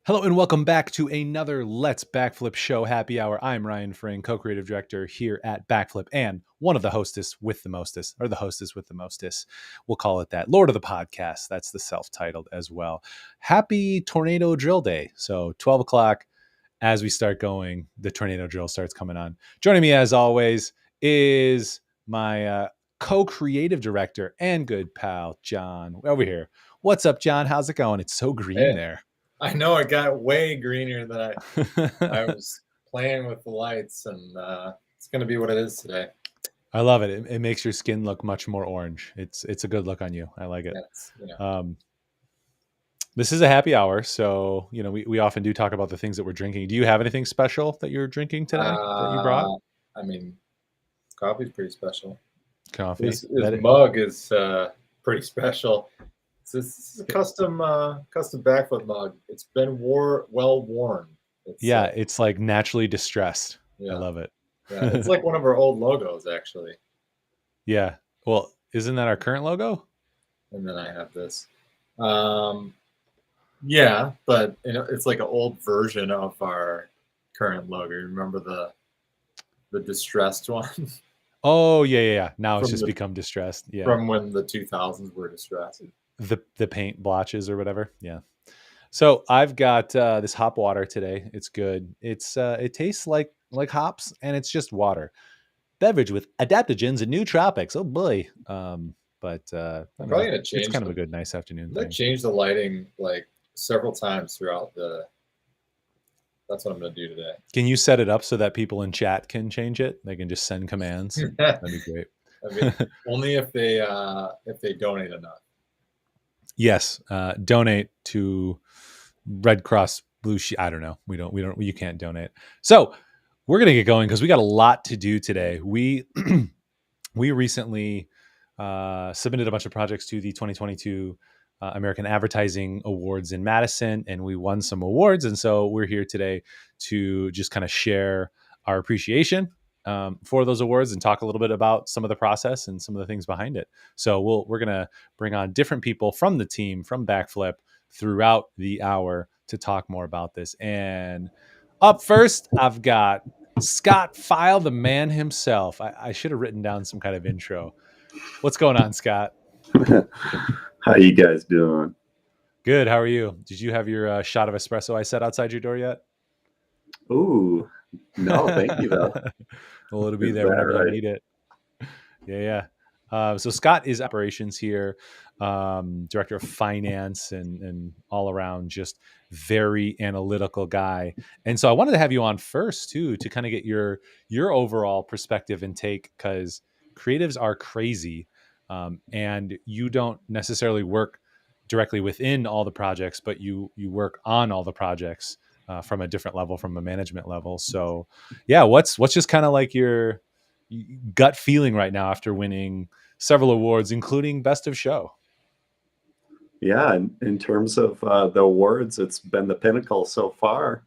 Hello and welcome back to another Let's Backflip Show happy hour. I'm Ryan Fring, co-creative director here at Backflip and one of the hostess with the mostest, or the hostess with the mostest. We'll call it that. Lord of the podcast. That's the self-titled as well. Happy Tornado Drill Day. So 12 o'clock as we start going, the tornado drill starts coming on. Joining me as always is my co-creative director and good pal, John, over here. What's up, John? How's it going? It's so green there. I know it got way greener than I was playing with the lights, and it's going to be what it is today. I love it. It makes your skin look much more orange. It's a good look on you. I like it. This is a happy hour, so we often do talk about the things that we're drinking. Do you have anything special that you're drinking today that you brought? I mean, coffee's pretty special. Coffee. This mug is pretty special. This is a custom backflip mug. It's been well worn. It's like naturally distressed. Yeah. I love it. Yeah, it's like one of our old logos, actually. Yeah. Well, isn't that our current logo? And then I have this. Yeah, but it's like an old version of our current logo. Remember the distressed one? Oh, yeah. Now it's just become distressed. Yeah. From when the 2000s were distressed. The paint blotches or whatever. Yeah. So I've got this hop water today. It's good. It tastes like hops, and it's just water. Beverage with adaptogens and nootropics. Oh boy. I'm probably gonna change. It's kind of a good, nice afternoon thing. Change the lighting like several times throughout the. That's what I'm gonna do today. Can you set it up so that people in chat can change it? They can just send commands. That'd be great. I mean, only if they donate enough. Yes, donate to Red Cross Blue Sheet. I don't know. You can't donate. So we're gonna get going because we got a lot to do today. We recently submitted a bunch of projects to the 2022 American Advertising Awards in Madison, and we won some awards. And so we're here today to just kind of share our appreciation for those awards and talk a little bit about some of the process and some of the things behind it. So we're going to bring on different people from the team, from Backflip, throughout the hour to talk more about this. And up first, I've got Scott File, the man himself. I should have written down some kind of intro. What's going on, Scott? How you guys doing? Good. How are you? Did you have your shot of espresso I set outside your door yet? Ooh, no, thank you though. Well, it'll be there whenever you need it. Yeah. So Scott is operations here, director of finance, and all around just very analytical guy. And so I wanted to have you on first too, to kind of get your overall perspective and take, because creatives are crazy, and you don't necessarily work directly within all the projects, but you work on all the projects from a different level, from a management level. So yeah, what's just kind of like your gut feeling right now after winning several awards, including Best of Show? Yeah, in terms of the awards, it's been the pinnacle so far.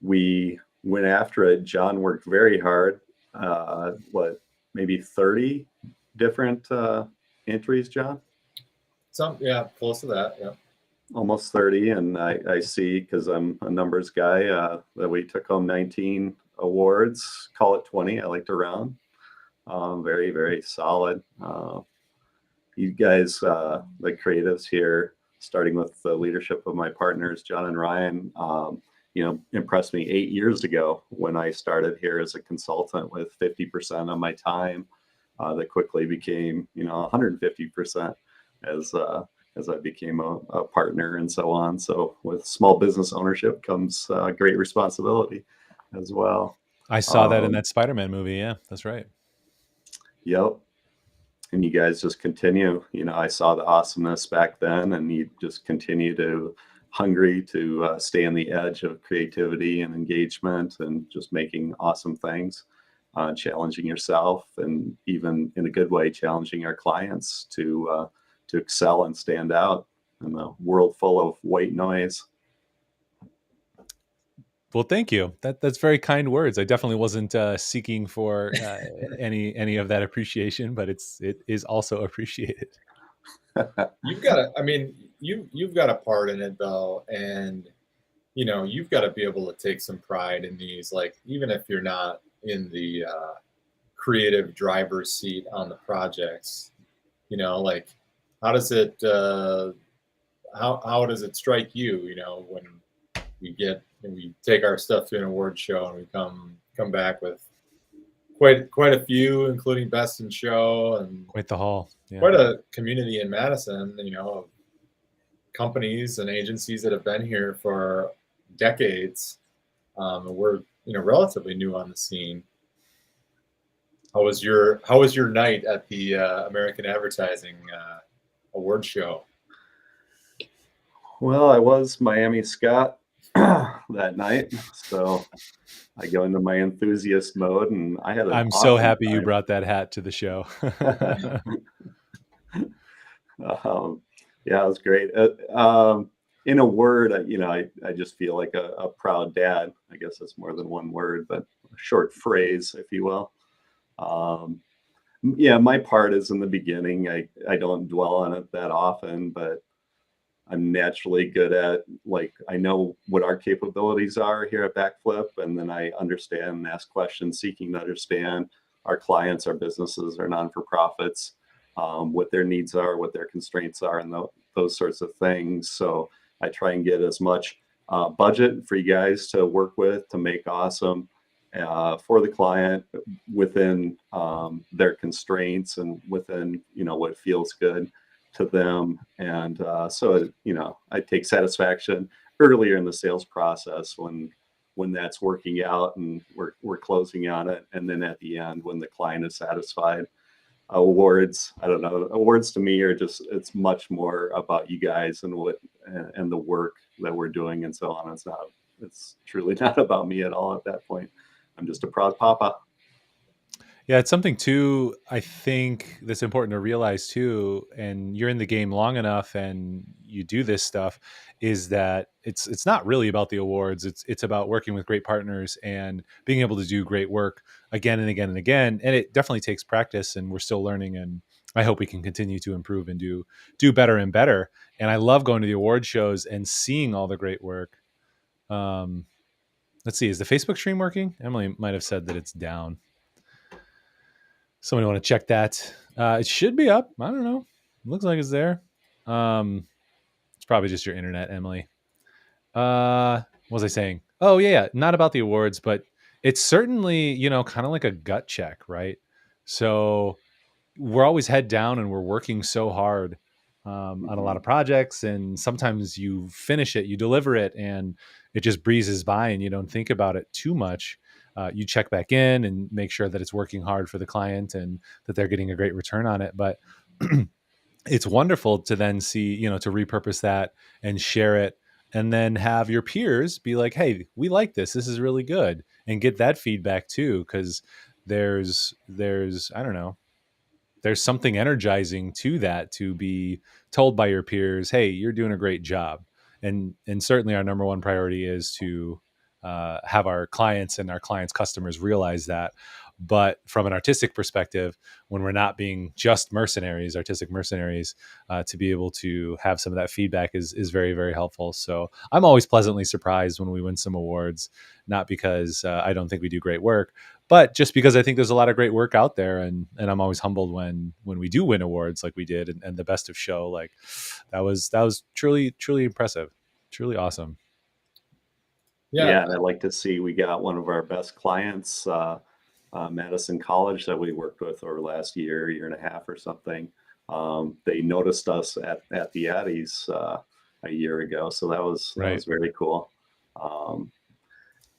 We went after it. John worked very hard. Maybe 30 different entries, John? Close to that, yeah. Almost 30, and I see, because I'm a numbers guy, that we took home 19 awards. Call it 20. I like to round. Very, very solid. You guys, the creatives here, starting with the leadership of my partners, John and Ryan, impressed me 8 years ago when I started here as a consultant with 50% of my time. That quickly became, 150% as I became a partner and so on. So with small business ownership comes great responsibility as well. I saw that in that Spider-Man movie. Yeah, that's right. Yep. And you guys just continue. I saw the awesomeness back then, and you just continue to hungry to stay on the edge of creativity and engagement and just making awesome things, challenging yourself, and even in a good way, challenging our clients to excel and stand out in the world full of white noise. Well, thank you. That's very kind words. I definitely wasn't seeking for any of that appreciation, but it is also appreciated. You've got to. I mean, you've got a part in it though, and you've got to be able to take some pride in these. Like even if you're not in the creative driver's seat on the projects, like how does it how does it strike you? When we take our stuff to an award show and we come back with quite a few, including best in show and Quite the haul. Yeah. quite a community in Madison, of companies and agencies that have been here for decades. And we're relatively new on the scene. How was your night at the American Advertising Award Show? Well, I was Miami Scott that night, so I go into my enthusiast mode, and I had an I'm so awesome happy you time. brought that hat to the show. Yeah, it was great. In a word, I just feel like a proud dad. I guess that's more than one word, but a short phrase, if you will. Yeah, my part is in the beginning. I don't dwell on it that often, but I'm naturally good at, like, I know what our capabilities are here at Backflip, and then I understand and ask questions, seeking to understand our clients, our businesses, our non-for-profits, what their needs are, what their constraints are, and those sorts of things. So I try and get as much budget for you guys to work with to make awesome for the client within their constraints and within what feels good to them. And so I take satisfaction earlier in the sales process when that's working out and we're closing on it, and then at the end when the client is satisfied. Awards, I don't know, awards to me are just, it's much more about you guys and and the work that we're doing and so on. It's truly not about me at all at that point. I'm just a proud papa. Yeah, it's something too, I think that's important to realize too, and you're in the game long enough and you do this stuff, is that it's not really about the awards. It's about working with great partners and being able to do great work again and again and again. And it definitely takes practice, and we're still learning, and I hope we can continue to improve and do better and better. And I love going to the award shows and seeing all the great work. Um, let's see, is the Facebook stream working? Emily might have said that it's down. Somebody want to check that? It should be up. I don't know. It looks like it's there. It's probably just your internet, Emily. What was I saying? Oh yeah, not about the awards, but it's certainly, kind of like a gut check, right? So we're always head down and we're working so hard on a lot of projects, and sometimes you finish it, you deliver it, and it just breezes by and you don't think about it too much. You check back in and make sure that it's working hard for the client and that they're getting a great return on it. But it's wonderful to then see, to repurpose that and share it, and then have your peers be like, hey, we like this is really good, and get that feedback too. Because there's I don't know, there's something energizing to that, to be told by your peers, hey, you're doing a great job. And certainly our number one priority is to have our clients and our clients' customers realize that. But from an artistic perspective, when we're not being just mercenaries, artistic mercenaries, to be able to have some of that feedback is very, very helpful. So I'm always pleasantly surprised when we win some awards, not because I don't think we do great work, but just because I think there's a lot of great work out there, and I'm always humbled when we do win awards like we did, and the best of show, like that was truly impressive, truly awesome. Yeah, and I'd like to see, we got one of our best clients, Madison College, that we worked with over the last year and a half or something. They noticed us at the Addies a year ago, so that was very cool.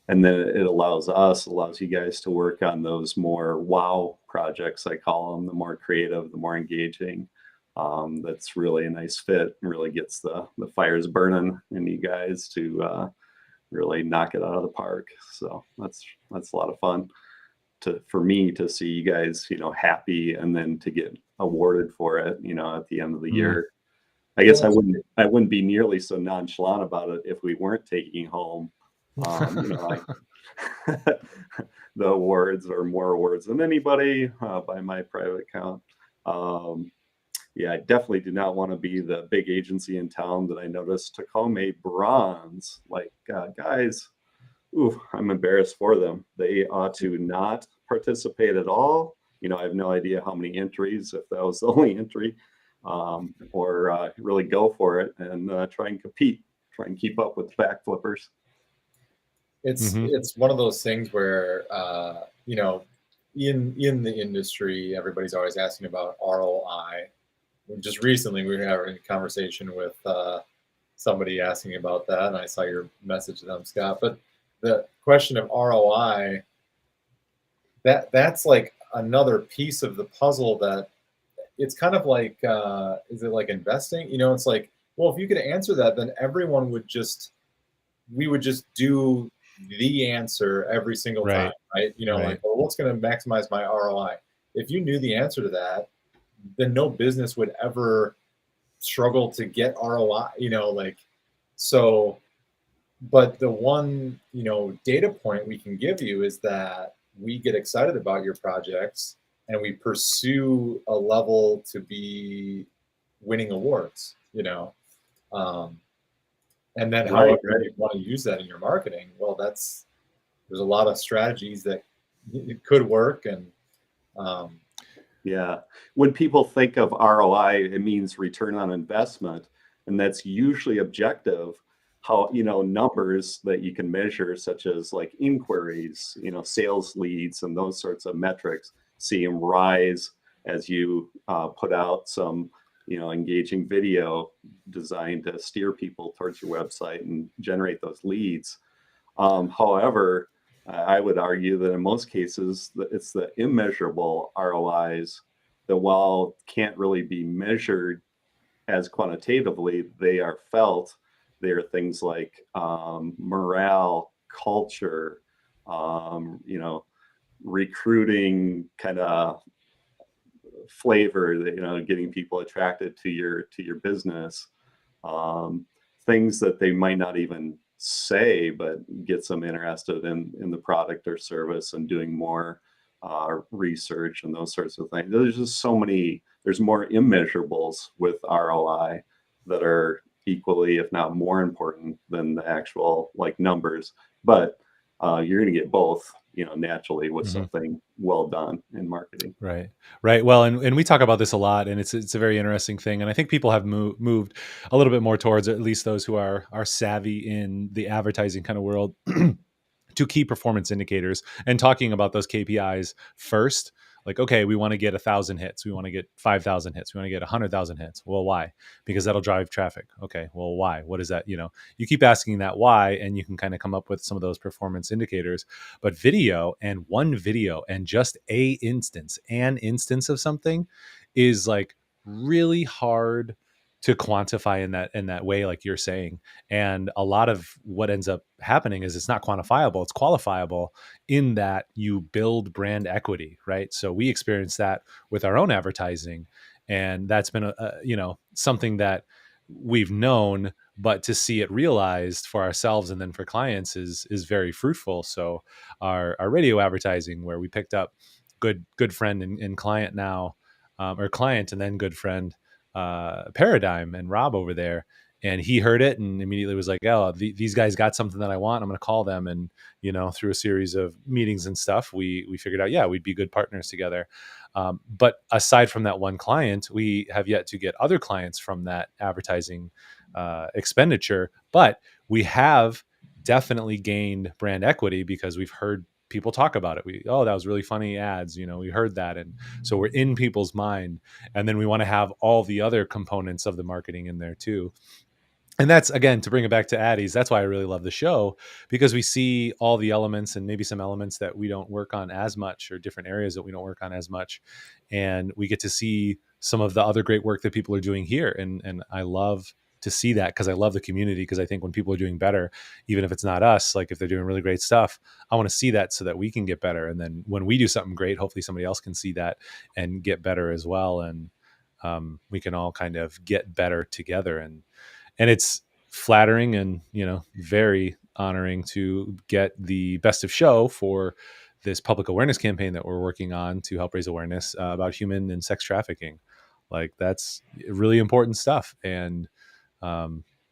And then it allows you guys to work on those more wow projects, I call them, the more creative, the more engaging. That's really a nice fit and really gets the fires burning in you guys to really knock it out of the park. So that's a lot of fun for me to see you guys, happy, and then to get awarded for it, at the end of the year. I guess I wouldn't be nearly so nonchalant about it if we weren't taking home the awards, or more awards than anybody by my private count. Yeah, I definitely do not want to be the big agency in town that I noticed took home a bronze. Like, guys, ooh, I'm embarrassed for them. They ought to not participate at all. I have no idea how many entries, if that was the only entry, or really go for it and try and compete, try and keep up with the back flippers. Mm-hmm. It's one of those things where in the industry, everybody's always asking about ROI. Just recently, we were having a conversation with somebody asking about that, and I saw your message to them, Scott. But the question of ROI, that's like another piece of the puzzle that it's kind of like, is it like investing? It's like, well, if you could answer that, then everyone would just, we would just do the answer every single time, Right. right? Right. Like, well, what's going to maximize my ROI? If you knew the answer to that, then no business would ever struggle to get ROI, like, so, but the one, data point we can give you is that we get excited about your projects and we pursue a level to be winning awards, um, and then Right, however right. you want to use that in your marketing, well, there's a lot of strategies that it could work. And um, Yeah. When people think of ROI, it means return on investment, and that's usually objective. How, numbers that you can measure, such as like inquiries, sales leads, and those sorts of metrics, see them rise as you put out some, engaging video designed to steer people towards your website and generate those leads. However, I would argue that in most cases, it's the immeasurable ROIs that, while can't really be measured as quantitatively, they are felt. They are things like morale, culture, recruiting kind of flavor, that, getting people attracted to your business, um, things that they might not even say, but gets them interested in the product or service and doing more research and those sorts of things. There's just so many. There's more immeasurables with ROI that are equally, if not more important than the actual like numbers. But you're going to get both, naturally with Mm-hmm. something well done in marketing. Right. Right. Well, and we talk about this a lot, and it's a very interesting thing. And I think people have moved a little bit more towards, at least those who are savvy in the advertising kind of world, to key performance indicators and talking about those KPIs first. Like, okay, we want to get 1,000 hits. We want to get 5,000 hits. We want to get 100,000 hits. Well, why? Because that'll drive traffic. Okay. Well, why? What is that? You keep asking that why, and you can kind of come up with some of those performance indicators. But video, and one video and just an instance of something is like really hard to quantify in that way, like you're saying. And a lot of what ends up happening is it's not quantifiable, it's qualifiable, in that you build brand equity, right? So we experienced that with our own advertising, and that's been something that we've known, but to see it realized for ourselves and then for clients is very fruitful. So our radio advertising, where we picked up good friend and client now, or client and then good friend, Paradigm and Rob over there, and he heard it and immediately was like, "Oh, these guys got something that I want. I'm going to call them." And through a series of meetings and stuff, we figured out, yeah, we'd be good partners together. But aside from that one client, we have yet to get other clients from that advertising expenditure. But we have definitely gained brand equity because we've heard people talk about it. That was really funny ads. We heard that, and so we're in people's mind. And then we want to have all the other components of the marketing in there too. And that's, again, to bring it back to Addy's, that's why I really love the show, because we see all the elements and maybe some elements that we don't work on as much, or different areas that we don't work on as much. And we get to see some of the other great work that people are doing here. And I love to see that, because I love the community, because I think when people are doing better, even if it's not us, like if they're doing really great stuff, I want to see that so that we can get better. And then when we do something great, hopefully somebody else can see that and get better as well. And we can all kind of get better together. And it's flattering and very honoring to get the best of show for this public awareness campaign that we're working on to help raise awareness about human and sex trafficking. Like that's really important stuff. And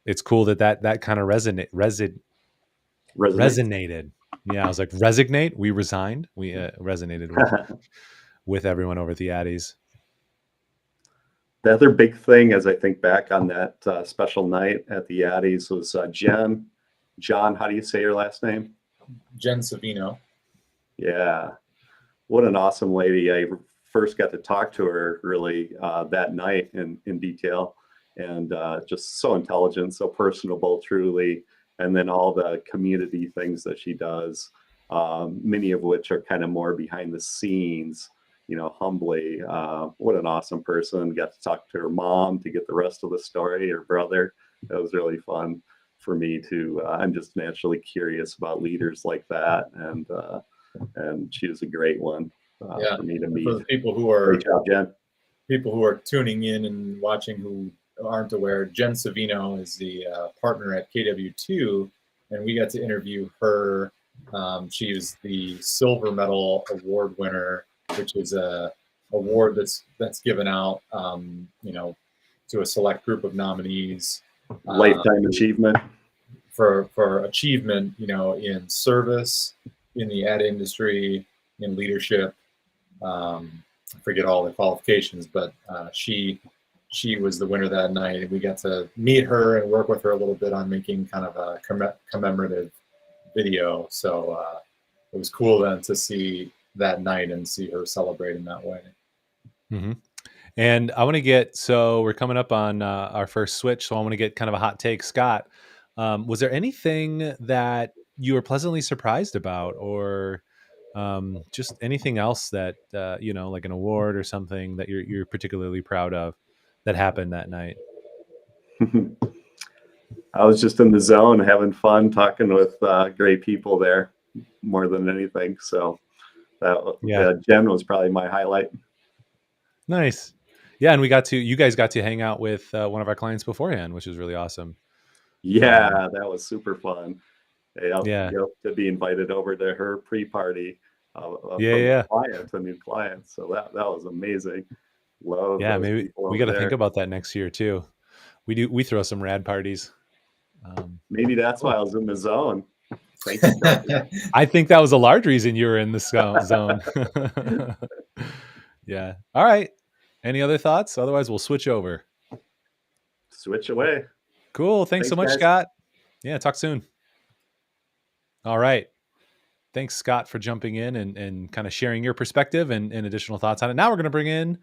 it's cool that kind of Resonate. resonated. Yeah, I was like, resignate. We resigned. We resonated with everyone over at the Addies. The other big thing, as I think back on that special night at the Addies, was John, how do you say your last name? Jen Savino. Yeah. What an awesome lady. I first got to talk to her really that night in detail, and just so intelligent, so personable, truly. And then all the community things that she does, many of which are kind of more behind the scenes, humbly. What an awesome person. Got to talk to her mom to get the rest of the story, her brother. That was really fun for me to, I'm just naturally curious about leaders like that. And she was a great one for me to meet. For the people who are Great job, Jen. People who are tuning in and watching who aren't aware, Jen Savino is the partner at KW2, and we got to interview her. She was the silver medal award winner, which is a award that's given out, to a select group of nominees. Lifetime achievement. For achievement, in service, in the ad industry, in leadership. I forget all the qualifications, but she was the winner that night, and we got to meet her and work with her a little bit on making kind of a commemorative video. So it was cool then to see that night and see her celebrate in that way. Mm-hmm. And I want to get, so we're coming up on our first switch, so I want to get kind of a hot take. Scott, was there anything that you were pleasantly surprised about, or just anything else that, like an award or something that you're particularly proud of that happened that night? I was just in the zone, having fun, talking with great people there more than anything. So Jen was probably my highlight. Nice. Yeah. And you guys got to hang out with one of our clients beforehand, which is really awesome. Yeah, that was super fun. Yeah. To be invited over to her pre-party from a new client. So that was amazing. Love. Yeah, maybe we got to think about that next year too. We throw some rad parties. Maybe that's why I was in the zone. Thank you. I think that was a large reason you were in the zone. Yeah. All right. Any other thoughts? Otherwise, we'll switch over. Switch away. Cool. Thanks so much, guys. Scott. Yeah. Talk soon. All right. Thanks, Scott, for jumping in and kind of sharing your perspective and additional thoughts on it. Now we're going to bring in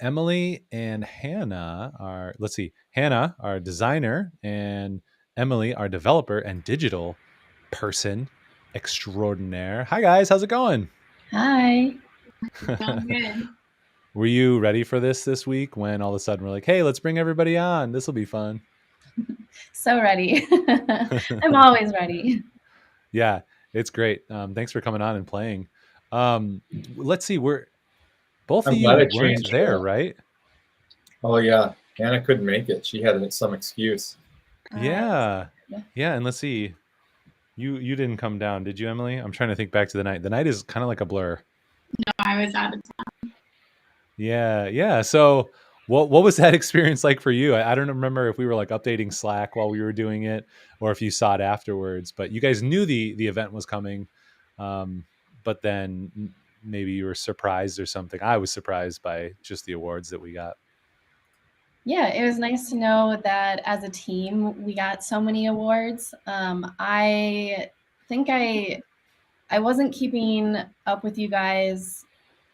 Emily and Hannah. Hannah, our designer, and Emily, our developer and digital person extraordinaire. Hi, guys. How's it going? Hi. Sounds good. Were you ready for this week when all of a sudden we're like, hey, let's bring everybody on. This will be fun. So ready. I'm always ready. Yeah, it's great. Thanks for coming on and playing. Let's see. Both of you weren't there, right? Oh, yeah. Hannah couldn't make it. She had some excuse. Yeah. And let's see. You didn't come down, did you, Emily? I'm trying to think back to the night. The night is kind of like a blur. No, I was out of town. Yeah. So what was that experience like for you? I don't remember if we were like updating Slack while we were doing it or if you saw it afterwards, but you guys knew the event was coming. But then maybe you were surprised or something. I was surprised by just the awards that we got. Yeah, it was nice to know that as a team, we got so many awards. I think I wasn't keeping up with you guys,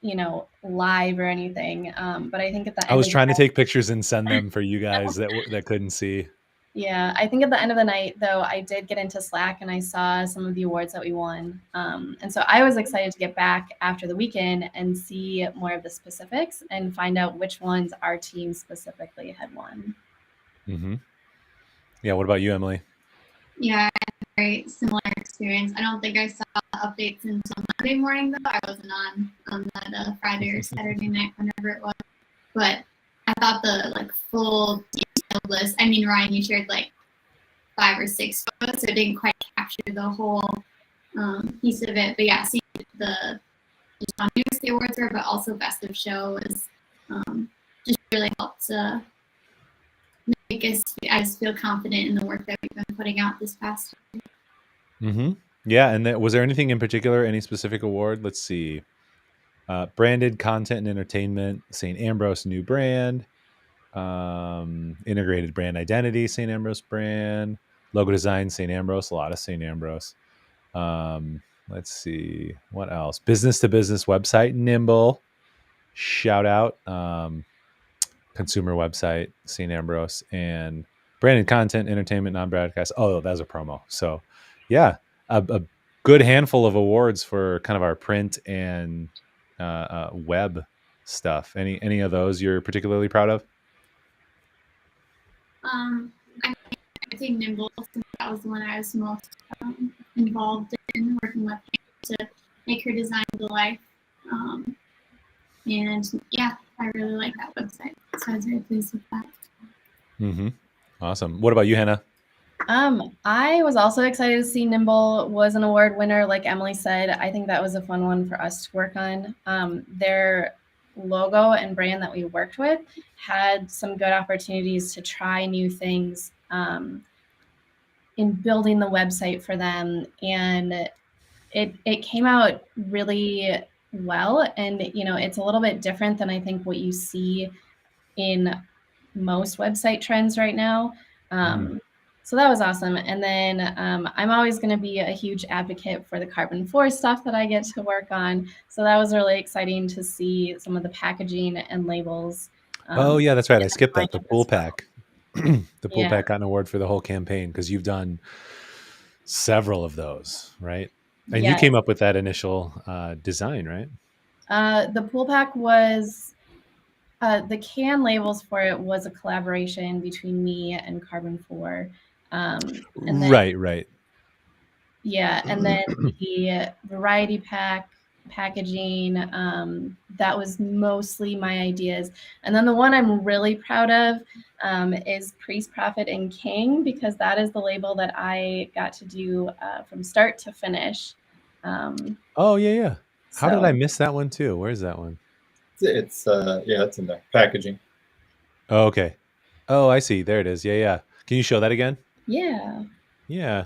live or anything. But I think at the end I was trying to take pictures and send them for you guys that couldn't see. Yeah, I think at the end of the night, though, I did get into Slack and I saw some of the awards that we won. And so I was excited to get back after the weekend and see more of the specifics and find out which ones our team specifically had won. Mm-hmm. Yeah, what about you, Emily? Yeah, I had a very similar experience. I don't think I saw updates until Monday morning, though. I wasn't on that Friday or Saturday night, whenever it was. But I thought the full detailed list. I mean, Ryan, you shared 5 or 6 photos, so it didn't quite capture the whole piece of it. But yeah, seeing just how news the awards were, but also best of show was just really helped make us, I just feel confident in the work that we've been putting out this past year. Mm-hmm. Yeah. And was there anything in particular, any specific award? Let's see. Branded content and entertainment, St. Ambrose new brand. Integrated brand identity, St. Ambrose brand. Logo design, St. Ambrose, a lot of St. Ambrose. Let's see. What else? Business to business website, Nimble. Shout out. Consumer website, St. Ambrose, and branded content, entertainment, non-broadcast. Oh, that was a promo. So, yeah, a good handful of awards for kind of our print and web stuff. Any of those you're particularly proud of? I think Nimble, since that was the one I was most involved in, working with her to make her design to life. And yeah, I really like that website. So I was very pleased with that. Mm-hmm. Awesome. What about you, Hannah? I was also excited to see Nimble was an award winner. Like Emily said, I think that was a fun one for us to work on. Their logo and brand that we worked with had some good opportunities to try new things in building the website for them. And it came out really well. And, it's a little bit different than I think what you see in most website trends right now. So that was awesome. And then I'm always going to be a huge advocate for the Carbon 4 stuff that I get to work on. So that was really exciting to see some of the packaging and labels. Oh, yeah, that's right. I skipped that. The as pool well. pack. The pool Yeah. pack got an award for the whole campaign because you've done several of those, right? And you Yes. came up with that initial design, right? The pool pack was the can labels for it was a collaboration between me and Carbon 4. And then, Right. yeah, and then the variety pack packaging, that was mostly my ideas. And then the one I'm really proud of is Priest, Prophet, and King, because that is the label that I got to do from start to finish. Oh, yeah. How did So- I miss that one too? Where's that one? It's it's in the packaging. Oh, okay. Oh, I see. There it is. Yeah. Can you show that again? Yeah. Yeah.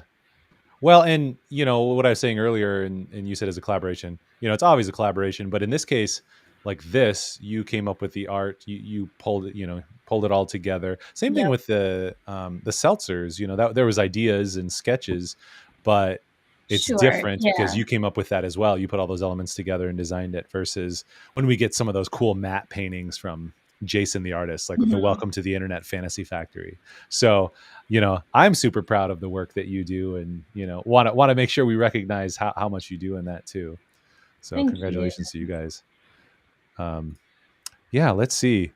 Well, and what I was saying earlier, and you said as a collaboration, it's always a collaboration, but in this case, like this, you came up with the art, you pulled it, pulled it all together. Same thing Yep. with the seltzers, that there was ideas and sketches, but it's Sure, different because yeah. you came up with that as well. You put all those elements together and designed it versus when we get some of those cool matte paintings from Jason the artist, like the Mhm. Welcome to the Internet Fantasy Factory. So, I'm super proud of the work that you do, and want to make sure we recognize how much you do in that too. So Thank congratulations to you guys. Yeah, let's see.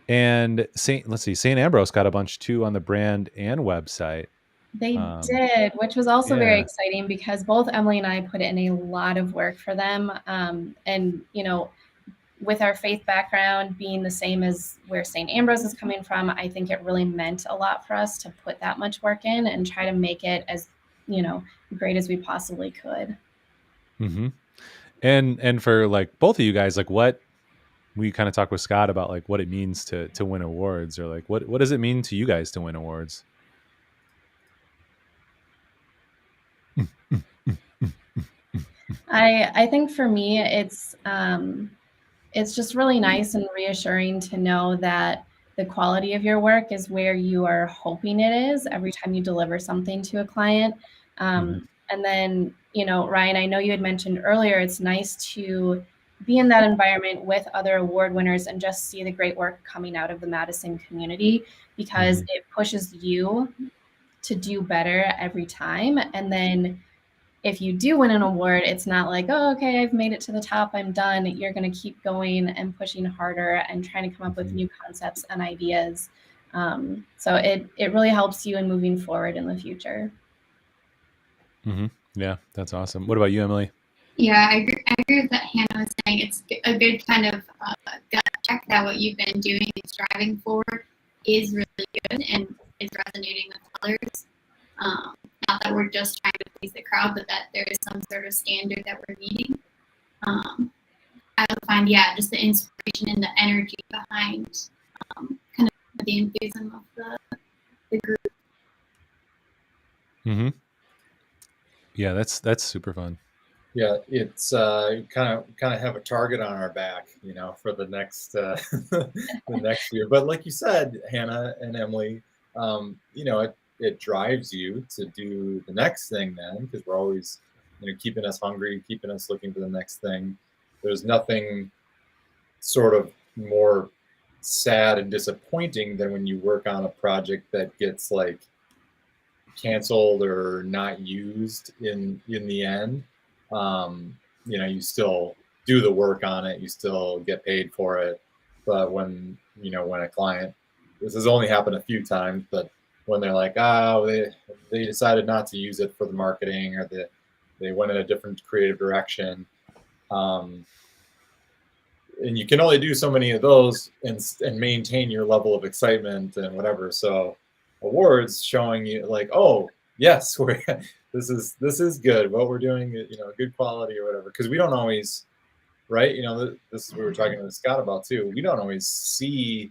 And St. Ambrose got a bunch too on the brand and website. They did, which was also very yeah. exciting because both Emily and I put in a lot of work for them. And, with our faith background being the same as where St. Ambrose is coming from, I think it really meant a lot for us to put that much work in and try to make it as, great as we possibly could. Mm-hmm. And for like both of you guys, like what we kind of talked with Scott about, like what it means to win awards, or like what does it mean to you guys to win awards? I think for me, it's just really nice and reassuring to know that the quality of your work is where you are hoping it is every time you deliver something to a client. And then, Ryan, I know you had mentioned earlier, it's nice to be in that environment with other award winners and just see the great work coming out of the Madison community, because it pushes you to do better every time. And then if you do win an award, it's not like, oh, okay, I've made it to the top, I'm done. You're going to keep going and pushing harder and trying to come up with new concepts and ideas. So it really helps you in moving forward in the future. Yeah, that's awesome. What about you, Emily? Yeah, I agree with that Hannah was saying. It's a good kind of gut check that what you've been doing and striving for is really good and is resonating with others. Not that we're just trying to please the crowd, but that there is some sort of standard that we're meeting. I would find, just the inspiration and the energy behind kind of the enthusiasm of the group. Mm-hmm. Yeah, that's super fun. Yeah, it's kind of have a target on our back, for the next the next year. But like you said, Hannah and Emily, it drives you to do the next thing then, because we're always, keeping us hungry, keeping us looking for the next thing. There's nothing sort of more sad and disappointing than when you work on a project that gets like canceled or not used in the end. You still do the work on it, you still get paid for it. But when a client, this has only happened a few times, but when they're like, they decided not to use it for the marketing, or they went in a different creative direction, and you can only do so many of those and maintain your level of excitement and whatever. So awards showing you like, oh yes, this is good, what we're doing, good quality or whatever, because we don't always, right, this is what we were talking to Scott about too, we don't always see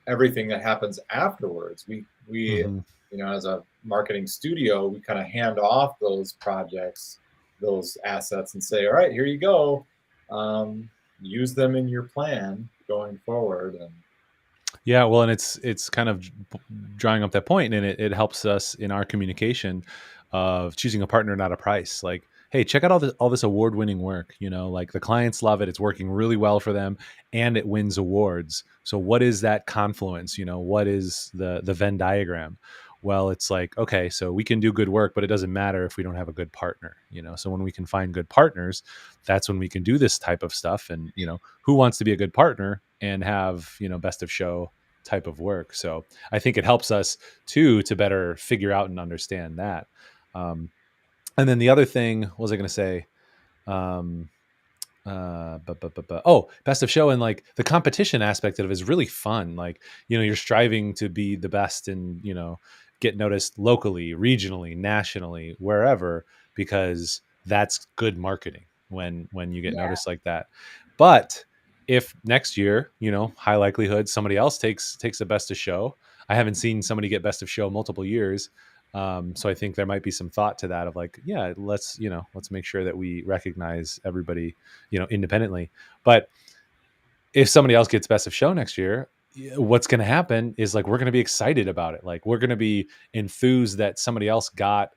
everything that happens afterwards. We Mm-hmm. As a marketing studio, we kind of hand off those projects, those assets, and say, all right, here you go, use them in your plan going forward. And Yeah, well, and it's kind of drawing up that point, and it helps us in our communication of choosing a partner, not a price. Like, hey, check out all this award-winning work. Like the clients love it. It's working really well for them, and it wins awards. So, what is that confluence? What is the Venn diagram? Well, it's like, okay, so we can do good work, but it doesn't matter if we don't have a good partner. So when we can find good partners, that's when we can do this type of stuff. And who wants to be a good partner and have best of show type of work? So I think it helps us too to better figure out and understand that. And then the other thing, what was I going to say? Best of show, and like the competition aspect of it is really fun. Like, you're striving to be the best and, get noticed locally, regionally, nationally, wherever, because that's good marketing when you get noticed like that. But if next year, high likelihood somebody else takes a best of show. I haven't seen somebody get best of show multiple years. So I think there might be some thought to that of like, yeah, let's make sure that we recognize everybody, independently. But if somebody else gets best of show next year, what's going to happen is like, we're going to be excited about it. Like, we're going to be enthused that somebody else got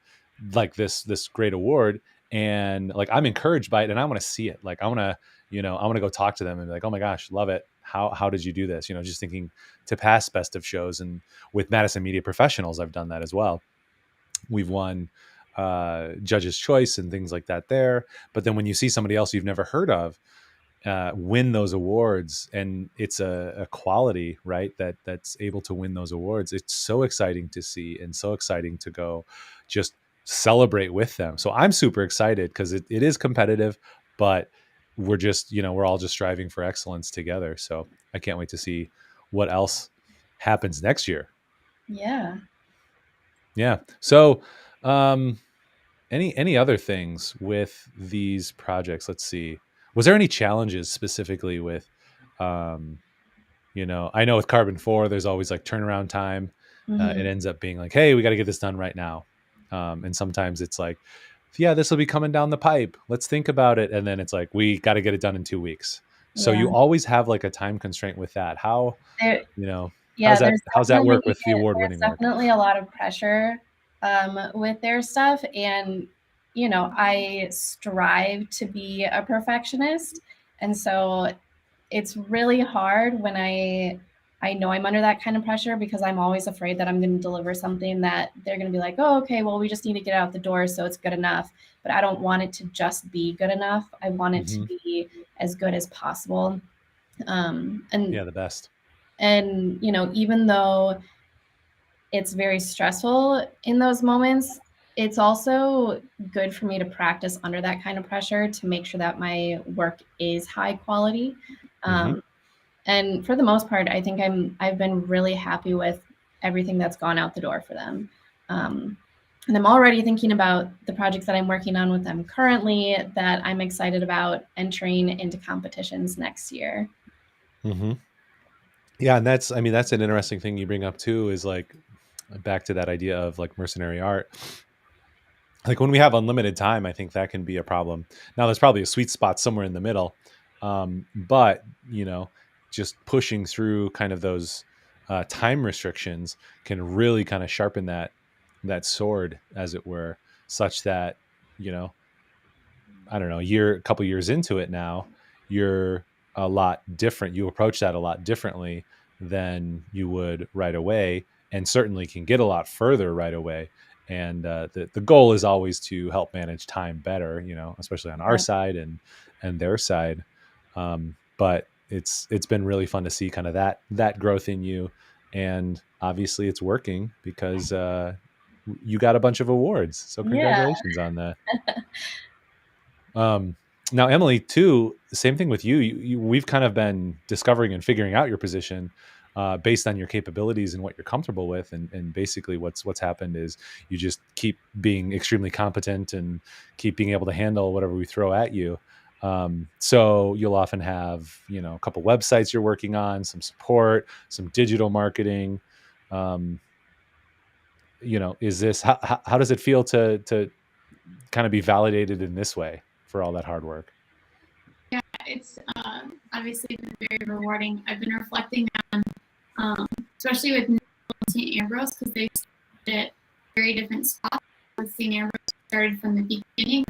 like this great award. And like, I'm encouraged by it, and I want to see it. Like, I want to go talk to them and be like, oh my gosh, love it. How did you do this? Just thinking to pass best of shows. And with Madison Media Professionals, I've done that as well. We've won Judge's Choice and things like that there. But then when you see somebody else you've never heard of win those awards, and it's a quality, right, that's able to win those awards, it's so exciting to see and so exciting to go just celebrate with them. So I'm super excited because it is competitive, but we're just, we're all just striving for excellence together. So I can't wait to see what else happens next year. Yeah. So any other things with these projects? Let's see. Was there any challenges specifically with, I know with Carbon 4, there's always like turnaround time. It ends up being like, hey, we got to get this done right now. And sometimes it's like, yeah, this will be coming down the pipe, let's think about it. And then it's like, we got to get it done in 2 weeks. So you always have like a time constraint with that. How's that work with the award-winning work? Definitely a lot of pressure with their stuff. And, I strive to be a perfectionist. And so it's really hard when I know I'm under that kind of pressure, because I'm always afraid that I'm going to deliver something that they're going to be like, oh, okay, well, we just need to get out the door, so it's good enough. But I don't want it to just be good enough. I want it to be as good as possible. And the best. And, even though it's very stressful in those moments, it's also good for me to practice under that kind of pressure to make sure that my work is high quality. And for the most part, I think I've been really happy with everything that's gone out the door for them. And I'm already thinking about the projects that I'm working on with them currently that I'm excited about entering into competitions next year. Yeah, and that's an interesting thing you bring up too, is like back to that idea of like mercenary art. Like when we have unlimited time, I think that can be a problem. Now there's probably a sweet spot somewhere in the middle. But just pushing through kind of those time restrictions can really kind of sharpen that sword, as it were, such that, I don't know, a couple years into it now, you're a lot different. You approach that a lot differently than you would right away, and certainly can get a lot further right away. And the goal is always to help manage time better, especially on our side and their side. But it's been really fun to see kind of that growth in you, and obviously it's working because you got a bunch of awards. So congratulations on that. Now, Emily, too, same thing with you. We've kind of been discovering and figuring out your position based on your capabilities and what you're comfortable with. And basically what's happened is you just keep being extremely competent and keep being able to handle whatever we throw at you. So you'll often have, a couple websites you're working on, some support, some digital marketing. Is this, how does it feel to kind of be validated in this way for all that hard work? Yeah, it's obviously been very rewarding. I've been reflecting on, especially with Nimble and St. Ambrose, because they started at very different spots. With St. Ambrose, started from the beginning,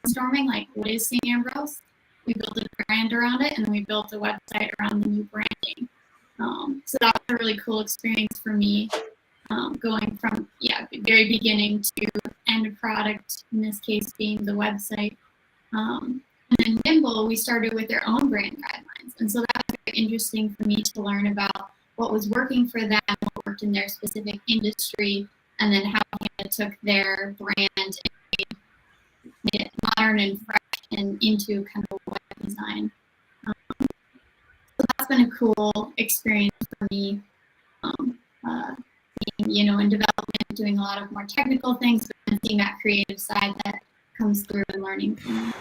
brainstorming, like, what is St. Ambrose? We built a brand around it, and then we built a website around the new branding. So that was a really cool experience for me, going from, very beginning to end product, in this case being the website. And then Nimble, we started with their own brand guidelines. And so that was very interesting for me to learn about what was working for them, what worked in their specific industry, and then how they took their brand and made it modern and fresh and into kind of web design. So that's been a cool experience for me. Being, in development, doing a lot of more technical things, but then seeing that creative side that comes through and learning from me.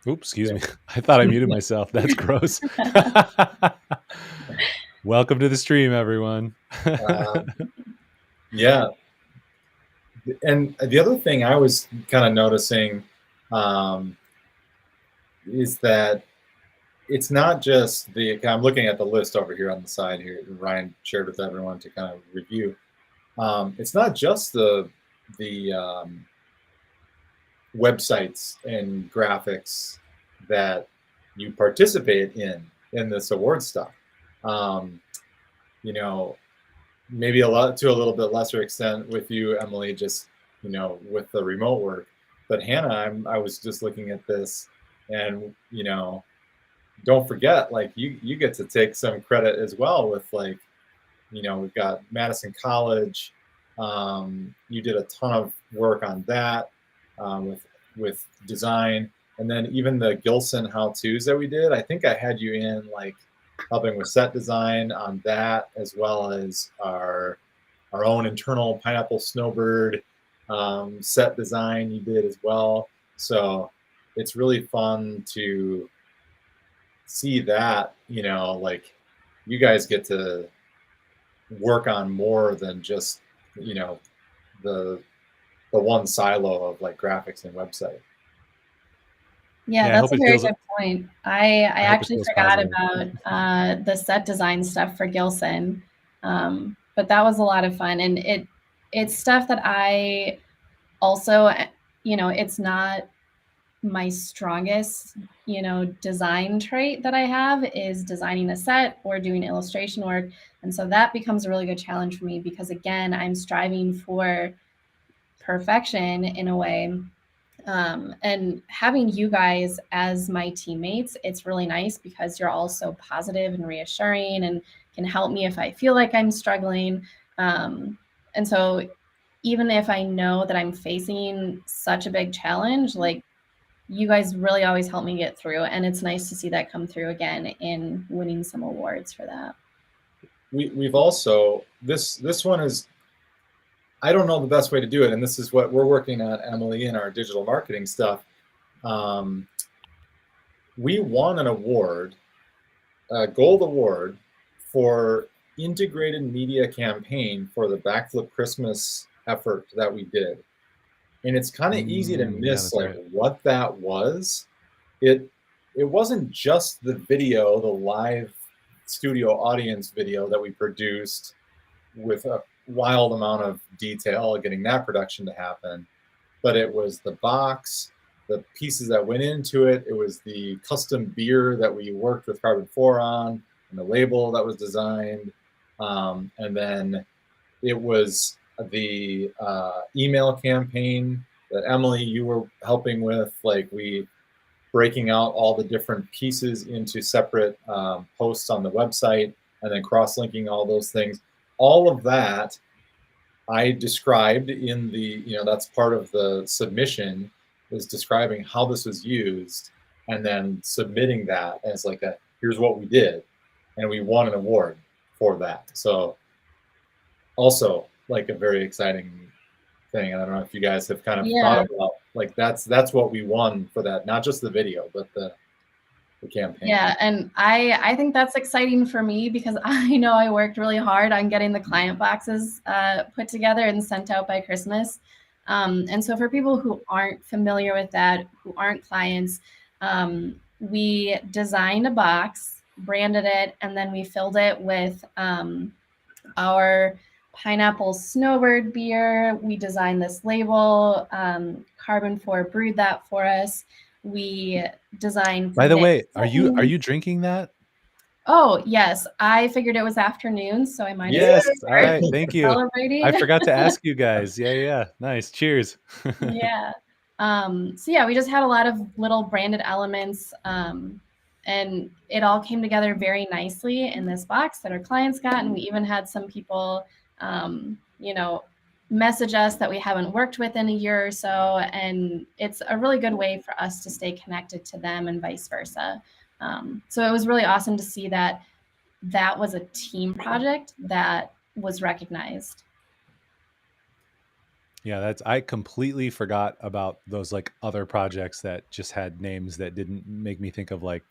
Oops, excuse me. I thought I muted myself. That's gross. Welcome to the stream, everyone. Yeah. And the other thing I was kind of noticing is that it's not just I'm looking at the list over here on the side here, Ryan shared with everyone to kind of review. It's not just the websites and graphics that you participate in this award stuff. Maybe to a little bit lesser extent with you, Emily, just with the remote work. But Hannah, I was just looking at this, and don't forget, like, you get to take some credit as well with, like, we've got Madison College. You did a ton of work on that with design, and then even the Gilson how-tos that we did. I think I had you in, like, helping with set design on that, as well as our own internal Pineapple Snowbird set design you did as well. So it's really fun to see that, like, you guys get to work on more than just, the one silo of, like, graphics and website. Yeah, that's a very good point. I actually forgot about the set design stuff for Gilson, but that was a lot of fun, and it's stuff that I also, it's not my strongest, design trait that I have is designing a set or doing illustration work, and so that becomes a really good challenge for me because, again, I'm striving for perfection in a way. And having you guys as my teammates, it's really nice because you're all so positive and reassuring and can help me if I feel like I'm struggling. And so even if I know that I'm facing such a big challenge, like, you guys really always help me get through. And it's nice to see that come through again in winning some awards for that. We've also, this one is, I don't know the best way to do it, and this is what we're working on, Emily, in our digital marketing stuff. We won an award a gold award for integrated media campaign for the Backflip Christmas effort that we did. And it's kind of easy to Yeah, miss that's like right. what that was. It wasn't just the video, the live studio audience video that we produced with a wild amount of detail, getting that production to happen, but it was the box, the pieces that went into it. It was the custom beer that we worked with Carbon 4 on, and the label that was designed. And then it was the email campaign that Emily, you were helping with. Like we breaking out all the different pieces into separate posts on the website and then cross-linking all those things. All of that I described in the, that's part of the submission, is describing how this was used and then submitting that as like a, here's what we did. And we won an award for that. So also like a very exciting thing. And I don't know if you guys have kind of thought about like that's what we won for that, not just the video, but the campaign. Yeah, and I think that's exciting for me because I know I worked really hard on getting the client boxes put together and sent out by Christmas. And so for people who aren't familiar with that, who aren't clients, we designed a box, branded it, and then we filled it with our pineapple Snowboard beer. We designed this label. Carbon 4 brewed that for us. We designed. By the way, are you drinking that? Oh yes, I figured it was afternoon, so I might. Yes, all right, thank you. Celebrating. I forgot to ask you guys. Yeah, nice. Cheers. Yeah. So yeah, we just had a lot of little branded elements, and it all came together very nicely in this box that our clients got, and we even had some people, message us that we haven't worked with in a year or so, and it's a really good way for us to stay connected to them and vice versa. So it was really awesome to see that was a team project that was recognized. Yeah, I completely forgot about those like other projects that just had names that didn't make me think of like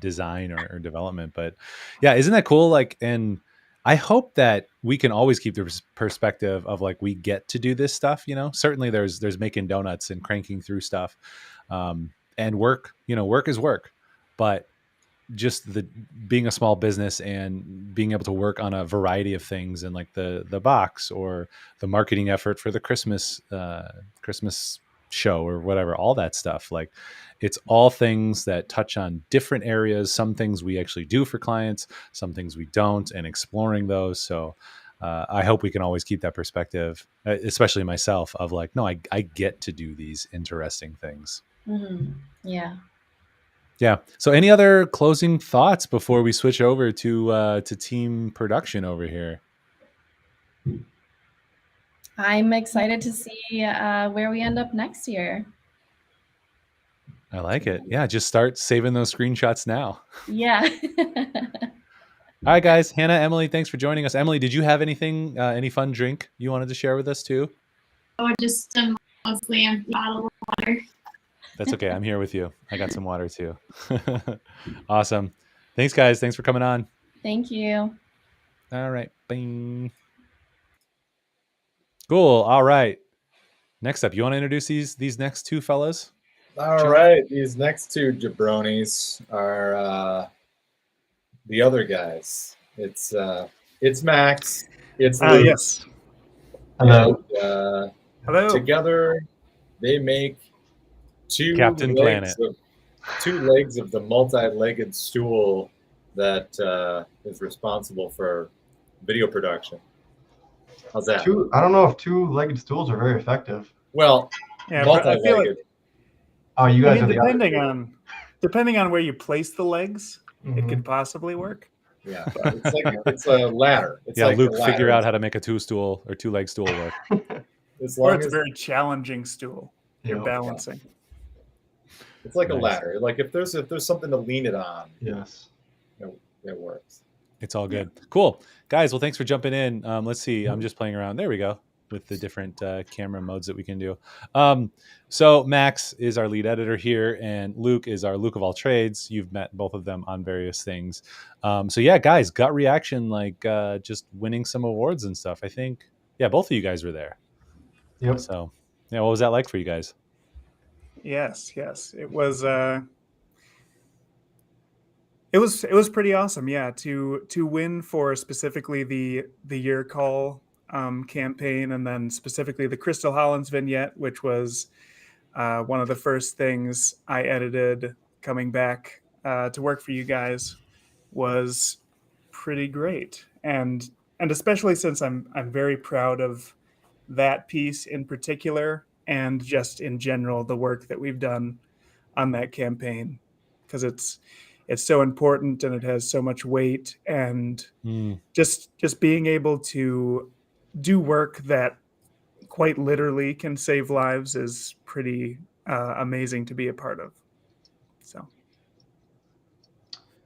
design or development. But yeah, isn't that cool? Like, and I hope that we can always keep the perspective of like we get to do this stuff. Certainly there's making donuts and cranking through stuff, and work. Work is work, but just the being a small business and being able to work on a variety of things, and like the box or the marketing effort for the Christmas show or whatever, all that stuff. Like it's all things that touch on different areas. Some things we actually do for clients, some things we don't, and exploring those. So I hope we can always keep that perspective, especially myself, of like, no, I get to do these interesting things. Mm-hmm. Yeah. Yeah. So any other closing thoughts before we switch over to team production over here? I'm excited to see where we end up next year. I like it. Yeah. Just start saving those screenshots now. Yeah. All right, guys. Hannah, Emily, thanks for joining us. Emily, did you have anything, any fun drink you wanted to share with us too? Or just a mostly empty bottle of water. That's okay. I'm here with you. I got some water too. Awesome. Thanks, guys. Thanks for coming on. Thank you. All right. Bing. Cool. All right. Next up, you want to introduce these next two fellas? All right. These next two jabronis are the other guys. It's Max. It's Luke. Yes. Hello. Hello. Together, they make two Captain legs Planet. of the multi-legged stool that is responsible for video production. How's that? I don't know if two-legged stools are very effective. Well, Yeah, but I feel multi-legged. like, Oh, you guys I are mean, the other two. depending on where you place the legs, it Mhm. could possibly work. Yeah, it's a ladder. It's Yeah, like Luke, a ladder. figure out how to make a two-leg stool work. As Or long it's a as very challenging stool. You're Yeah. balancing. it's like a Nice. ladder. Like if there's something to lean it on, Yes. it works. It's all good. Cool. Guys, well, thanks for jumping in. Let's see. I'm just playing around. There we go. with the different camera modes that we can do. So Max is our lead editor here, and Luke is our Luke of all trades. You've met both of them on various things. So yeah, guys, gut reaction, like just winning some awards and stuff. I think, yeah, both of you guys were there. Yep. So yeah, what was that like for you guys? Yes, it was. It was pretty awesome, yeah. To win for specifically the Year Call campaign, and then specifically the Crystal Hollins vignette, which was one of the first things I edited coming back to work for you guys, was pretty great, and especially since I'm very proud of that piece in particular, and just in general the work that we've done on that campaign, because it's so important and it has so much weight, and just being able to do work that quite literally can save lives is pretty amazing to be a part of. So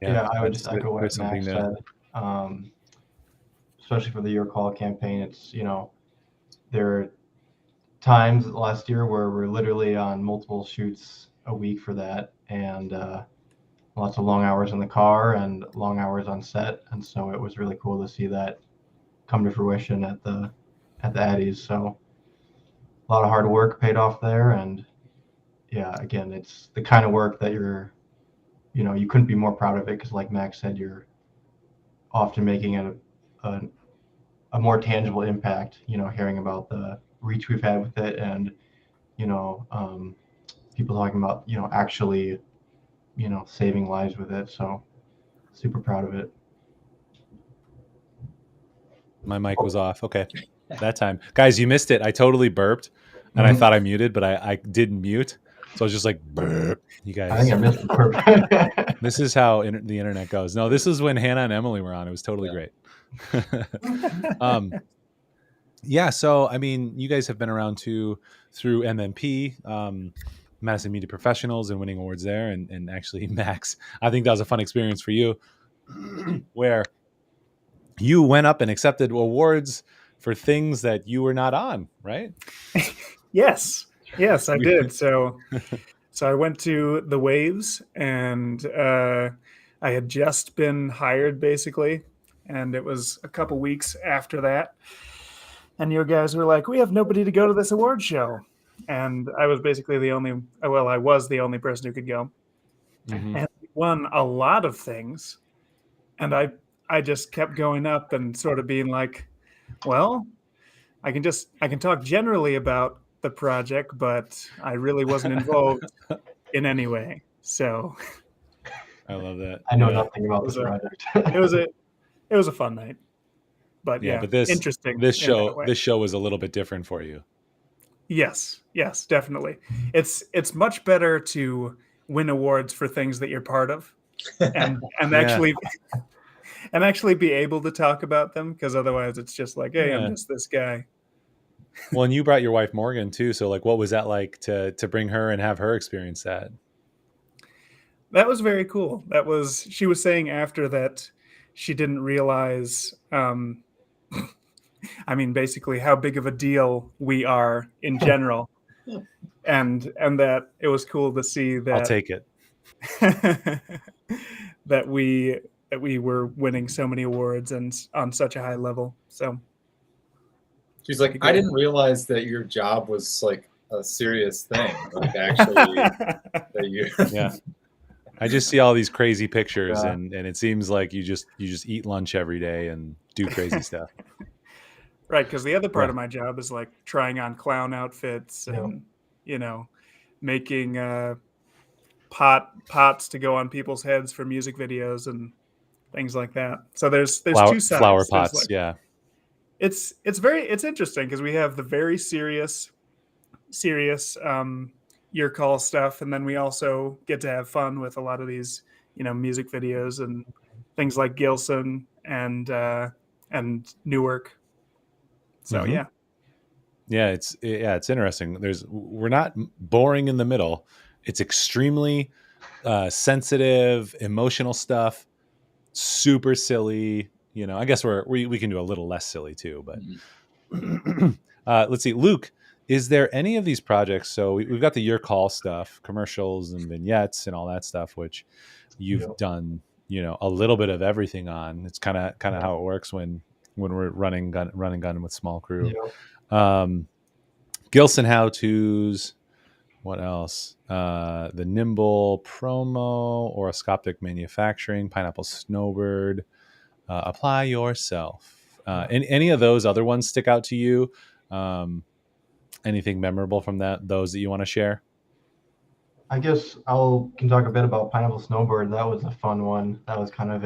Yeah, I would that's just echo what there's something Max said. Especially for the Your Call campaign, it's, there are times last year where we're literally on multiple shoots a week for that, and lots of long hours in the car and long hours on set, and so it was really cool to see that come to fruition at the Addies. So a lot of hard work paid off there, and yeah, again, it's the kind of work that you couldn't be more proud of it, because like Max said, you're often making a more tangible impact, hearing about the reach we've had with it, and people talking about actually saving lives with it. So super proud of it. My mic was off. Okay. That time. Guys, you missed it. I totally burped, and I thought I muted, but I didn't mute. So I was just like, burp. You guys. I think I missed the burp. This is how the internet goes. No, this is when Hannah and Emily were on. It was totally great. Yeah, so I mean, you guys have been around through MMP, Madison Media Professionals, and winning awards there. And actually, Max, I think that was a fun experience for you, where you went up and accepted awards for things that you were not on, right? Yes, I did. So I went to the Waves, and I had just been hired, basically, and it was a couple weeks after that. And you guys were like, we have nobody to go to this award show. And I was basically I was the only person who could go. Mm-hmm. And we won a lot of things. And I just kept going up and sort of being like, well, I can talk generally about the project, but I really wasn't involved in any way. So I love that. I know nothing about this project. It was a fun night. But yeah, but this interesting. This show was a little bit different for you. Yes, definitely. It's much better to win awards for things that you're part of, and actually be able to talk about them, because otherwise it's just like, hey, I'm just this guy. Well, and you brought your wife Morgan too, so like, what was that like to bring her and have her experience that? That was very cool. She was saying after that she didn't realize, I mean, basically how big of a deal we are in general, and that it was cool to see that. I'll take it. that we were winning so many awards and on such a high level. So she's like, I didn't realize that your job was like a serious thing. Like actually, that you. Yeah. I just see all these crazy pictures, and it seems like you just eat lunch every day and do crazy stuff. Right, because the other part of my job is like trying on clown outfits and making pots to go on people's heads for music videos and things like that. So there's two sides. Flower pots, yeah. It's interesting because we have the very serious Year Call stuff, and then we also get to have fun with a lot of these music videos and things like Gilson and Newark. So it's interesting. We're not boring in the middle. It's extremely sensitive, emotional stuff, super silly. I guess we can do a little less silly too, but Let's see, Luke. Is there any of these projects? So we've got the Your Call stuff, commercials and vignettes and all that stuff, which you've Yep. done, a little bit of everything on. It's kind of how it works when we're running gun with small crew. Yep. Gilson how tos. What else? The Nimble promo, oroscopic manufacturing, pineapple snowbird, apply yourself. Any of those other ones stick out to you? Anything memorable from those that you want to share? I guess can talk a bit about pineapple snowboard. That was a fun one. That was kind of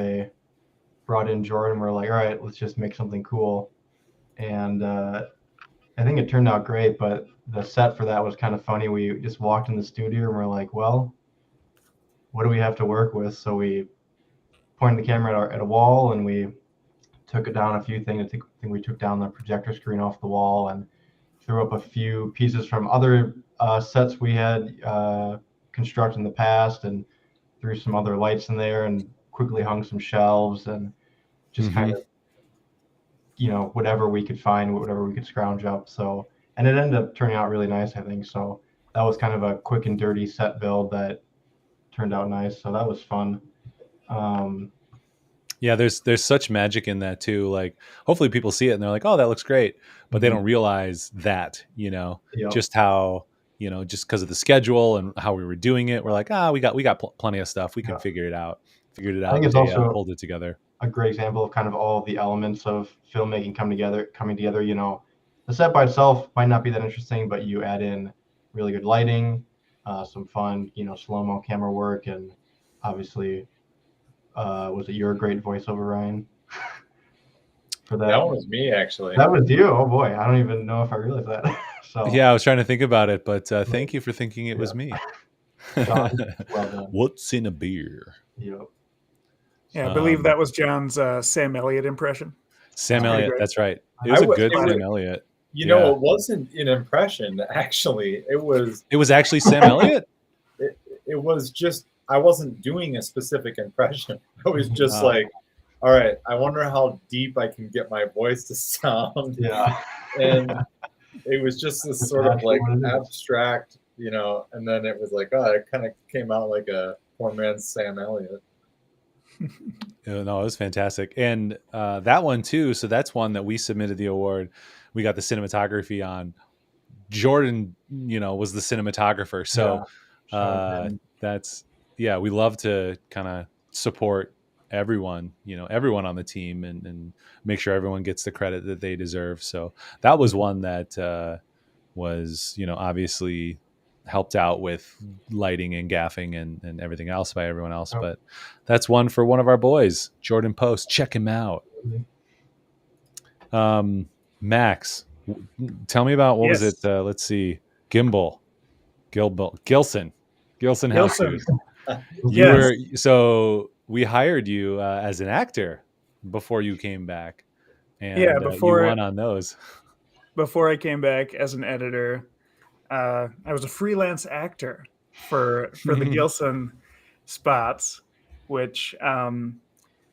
brought in Jordan. We're like, all right, let's just make something cool. And I think it turned out great, but the set for that was kind of funny. We just walked in the studio and we're like, well, what do we have to work with? So we pointed the camera at a wall and we took it down a few things. I think we took down the projector screen off the wall and threw up a few pieces from other sets we had constructed in the past and threw some other lights in there and quickly hung some shelves and just kind of, whatever we could find, whatever we could scrounge up. So, and it ended up turning out really nice, I think. So that was kind of a quick and dirty set build that turned out nice. So that was fun. Yeah, there's such magic in that too. Like, hopefully people see it and they're like, "Oh, that looks great," but they don't realize that, just how, just because of the schedule and how we were doing it, we're like, we got plenty of stuff. We can figure it out. Figured it out. I think it's also pulled it together. A great example of kind of all the elements of filmmaking coming together. The set by itself might not be that interesting, but you add in really good lighting, some fun, slow-mo camera work, and obviously, was it your great voiceover, Ryan? For that? That was me, actually. That was you. Oh boy, I don't even know if I realized that. So yeah, I was trying to think about it, but thank you for thinking it was me. John, well done. What's in a beer? Yep. Yeah, I believe that was John's Sam Elliott impression. Sam Elliott, that's right. It was a good Sam Elliott. It wasn't an impression, actually. It was actually Sam Elliott? It was just, I wasn't doing a specific impression. I was just like, all right, I wonder how deep I can get my voice to sound. Yeah. And it was just this sort of like abstract, and then it was like, it kind of came out like a poor man's Sam Elliott. No, it was fantastic. And that one too, so that's one that we submitted the award. We got the cinematography on. Jordan, was the cinematographer. So we love to kind of support everyone, everyone on the team and make sure everyone gets the credit that they deserve. So that was one that was, obviously helped out with lighting and gaffing and everything else by everyone else. But that's one for one of our boys, Jordan Post. Check him out. Max, tell me about, what was it? Let's see. Gilson. So we hired you as an actor before you came back. And before you won on those. Before I came back as an editor, I was a freelance actor for the Gilson spots, which I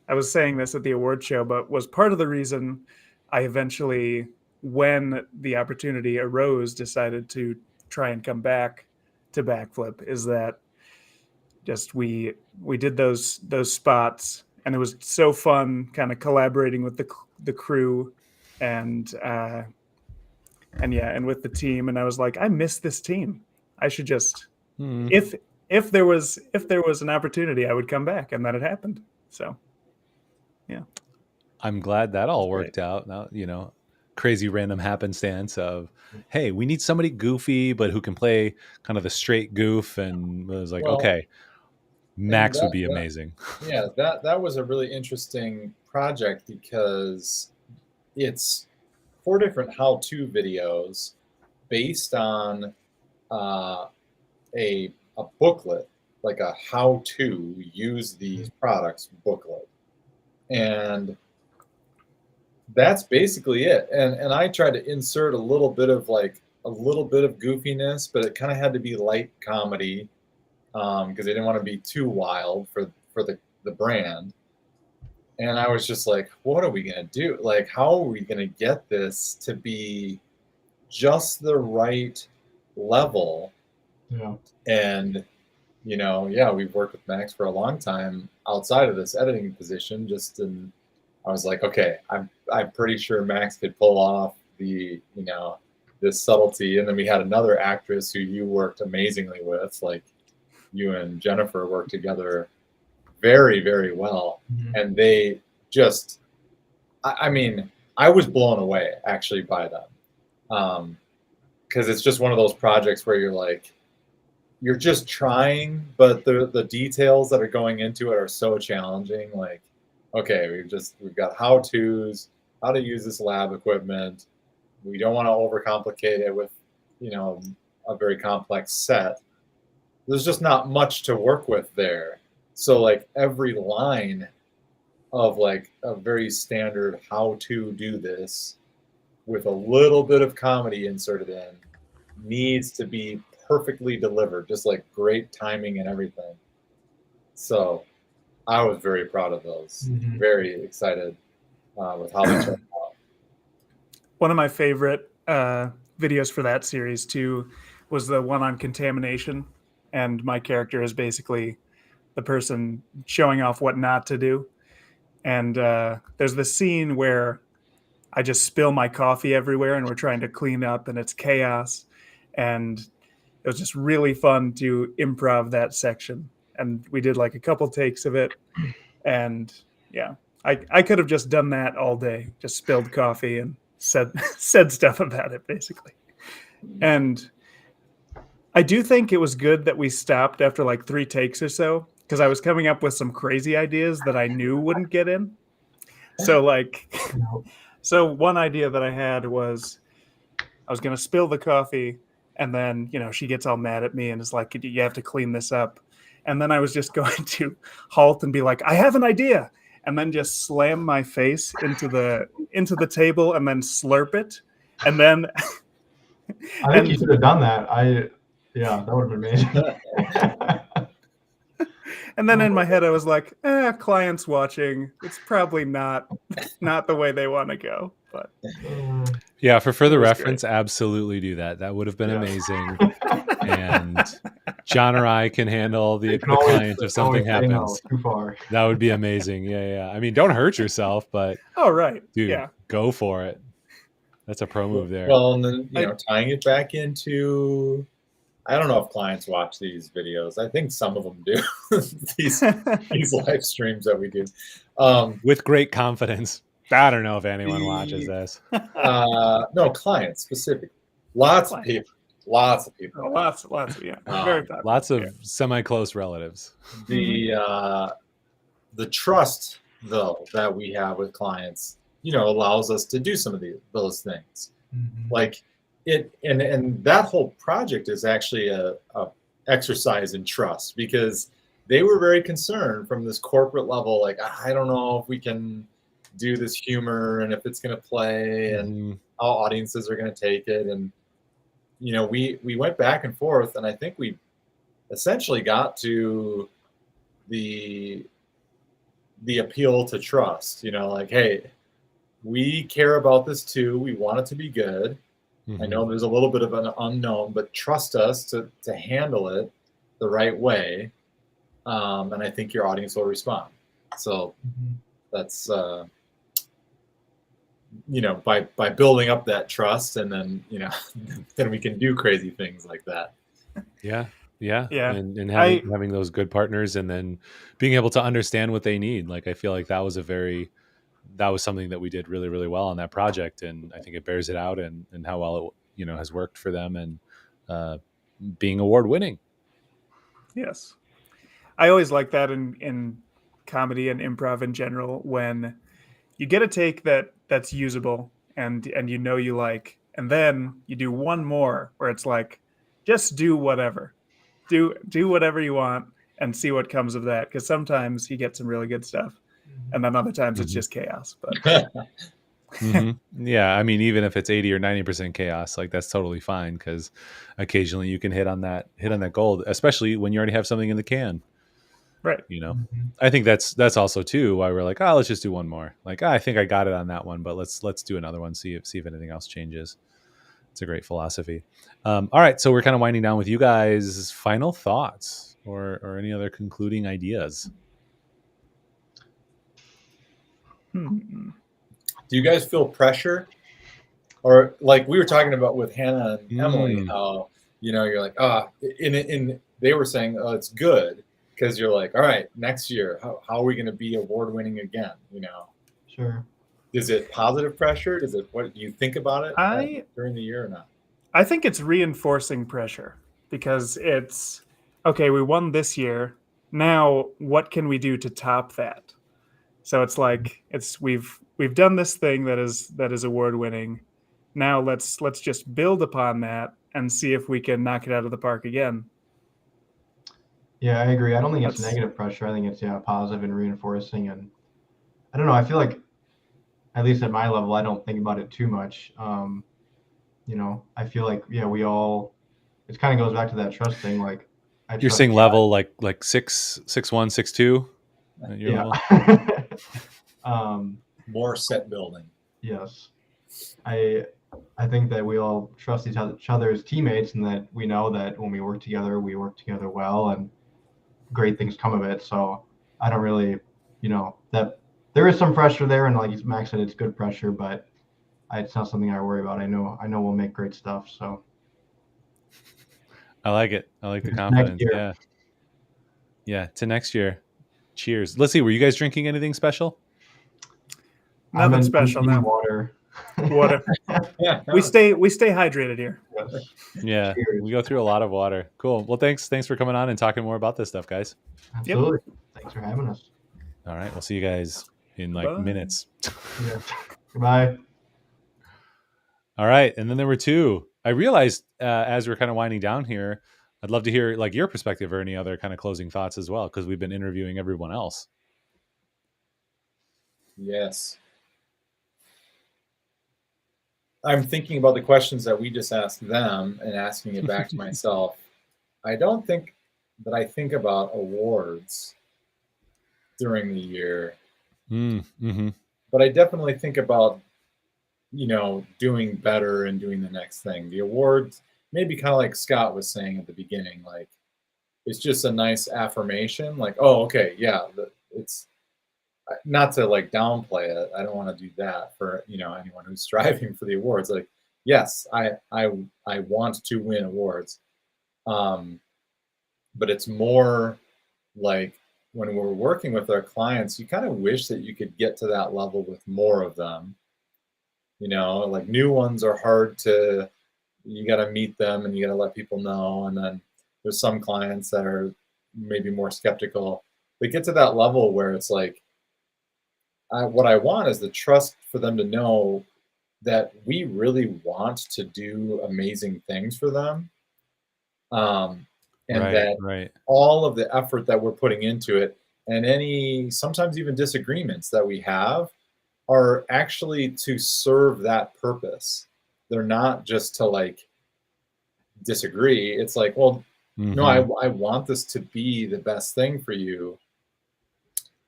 was saying this at the award show, but was part of the reason I eventually, when the opportunity arose, decided to try and come back to Backflip. Is that just we did those spots, and it was so fun, kind of collaborating with the crew and with the team. And I was like, I miss this team. I should just if there was an opportunity, I would come back, and that had happened. So yeah, I'm glad that all worked out. Now, crazy random happenstance of, hey, we need somebody goofy but who can play kind of the straight goof, and it was like, okay, Max would be amazing. Yeah, that was a really interesting project because it's 4 different how-to videos based on a booklet, like a how-to use these products booklet. And that's basically it. And I tried to insert a little bit of goofiness, but it kind of had to be light comedy because they didn't want to be too wild for the brand. And I was just like, what are we going to do? Like, how are we going to get this to be just the right level. Yeah. And, yeah, we've worked with Max for a long time outside of this editing position. I was like, okay, I'm pretty sure Max could pull off this subtlety. And then we had another actress who you worked amazingly with, like you and Jennifer worked together very, very well. Mhm. And they just, I was blown away actually by them. Because it's just one of those projects where you're just trying, but the details that are going into it are so challenging. Like, okay, we've got how-tos, how to use this lab equipment. We don't want to overcomplicate it with, a very complex set. There's just not much to work with there. So like every line of like a very standard how to do this with a little bit of comedy inserted in needs to be perfectly delivered, just like great timing and everything. So I was very proud of those. Mhm. Very excited with how they turned out. One of my favorite videos for that series too was the one on contamination, and my character is basically the person showing off what not to do. And there's this scene where I just spill my coffee everywhere, and we're trying to clean up, and it's chaos. And it was just really fun to improv that section. And we did like a couple takes of it, and yeah, I could have just done that all day, just spilled coffee and said stuff about it basically. And I do think it was good that we stopped after like 3 takes or so, because I was coming up with some crazy ideas that I knew wouldn't get in. So like, so one idea that I had was I was going to spill the coffee, and then, she gets all mad at me and is like, you have to clean this up. And then I was just going to halt and be like, I have an idea. And then just slam my face into the table and then slurp it. And then I think you should have done that. That would have been amazing. And then in my head, I was like, clients watching. It's probably not the way they want to go. But Yeah, for further It was reference, absolutely do that. That would have been amazing. And John or I can handle the client if something happens. Too far. That would be amazing. Yeah. I mean, don't hurt yourself, but oh, right. dude, Yeah. go for it. That's a pro move there. Well, and then, tying it back into, I don't know if clients watch these videos. I think some of them do. these live streams that we do. With great confidence. I don't know if anyone watches this. No, clients specifically. Lots of people. Lots, yeah. Very popular. Lots of semi-close relatives. The trust, though, that we have with clients, allows us to do some of those things. Mhm. Like it, and that whole project is actually a exercise in trust, because they were very concerned from this corporate level. Like, I don't know if we can do this humor and if it's going to play and how audiences are going to take it. And, we went back and forth, and I think we essentially got to the appeal to trust, like, hey, we care about this too. We want it to be good. I know there's a little bit of an unknown, but trust us to handle it the right way. And I think your audience will respond. So that's, by building up that trust, and then, then we can do crazy things like that. Yeah. And having those good partners, and then being able to understand what they need. Like, I feel like that was something that we did really, really well on that project. And I think it bears it out, and how well it, has worked for them, and being award winning. Yes. I always like that in comedy and improv in general, when you get a take that's usable and you like, and then you do one more where it's like, just do whatever. Do whatever you want and see what comes of that. Because sometimes you get some really good stuff, and then other times it's just chaos. But yeah, I mean, even if it's 80 or 90% chaos, like, that's totally fine, because occasionally you can hit on that gold, especially when you already have something in the can. Right. I think that's also too why we're like, let's just do one more. Like, I think I got it on that one, but let's do another one. See if anything else changes. It's a great philosophy. All right, so we're kind of winding down with you guys. Final thoughts or any other concluding ideas? Hmm. Do you guys feel pressure? Or like we were talking about with Hannah and Emily, how, you're like, they were saying, oh, it's good because you're like, all right, next year, how are we going to be award winning again? Sure. Is it positive pressure? What do you think about it during the year or not? I think it's reinforcing pressure because it's okay. We won this year. Now, what can we do to top that? So it's like we've done this thing that is award winning. Now let's just build upon that and see if we can knock it out of the park again. Yeah, I agree. I don't think it's negative pressure. I think it's positive and reinforcing. And I don't know. I feel like, at least at my level, I don't think about it too much. I feel like we all. It kind of goes back to that trust thing. Like You're saying level like 6'1", 6'2". Yeah. More set building. Yes, I think that we all trust each other as teammates, and that we know that when we work together well, and great things come of it. So I don't really, that there is some pressure there, and like Max said, it's good pressure, but it's not something I worry about. I know we'll make great stuff. So I like it. I like the confidence. Yeah. To next year. Cheers. Let's see. Were you guys drinking anything special? Nothing special. No water. We stay hydrated here. Yeah. Cheers. We go through a lot of water. Cool. Well, thanks for coming on and talking more about this stuff, guys. Absolutely. Yep. Thanks for having us. All right. We'll see you guys in minutes. Yeah. Goodbye. All right. And then there were two. I realized as we're kind of winding down here, I'd love to hear like your perspective or any other kind of closing thoughts as well, because we've been interviewing everyone else. Yes. I'm thinking about the questions that we just asked them and asking it back to myself. I don't think that I think about awards during the year, but I definitely think about, doing better and doing the next thing. The awards, maybe kind of like Scott was saying at the beginning, like it's just a nice affirmation, like, oh, okay, yeah, it's not to like downplay it. I don't want to do that for anyone who's striving for the awards. Like, yes, I want to win awards, but it's more like when we're working with our clients, you kind of wish that you could get to that level with more of them. Like new ones are hard to. You got to meet them and you got to let people know. And then there's some clients that are maybe more skeptical. But get to that level where it's like, what I want is the trust for them to know that we really want to do amazing things for them. And that all of the effort that we're putting into it and any sometimes even disagreements that we have are actually to serve that purpose. They're not just to like disagree. It's like, well, no, I want this to be the best thing for you.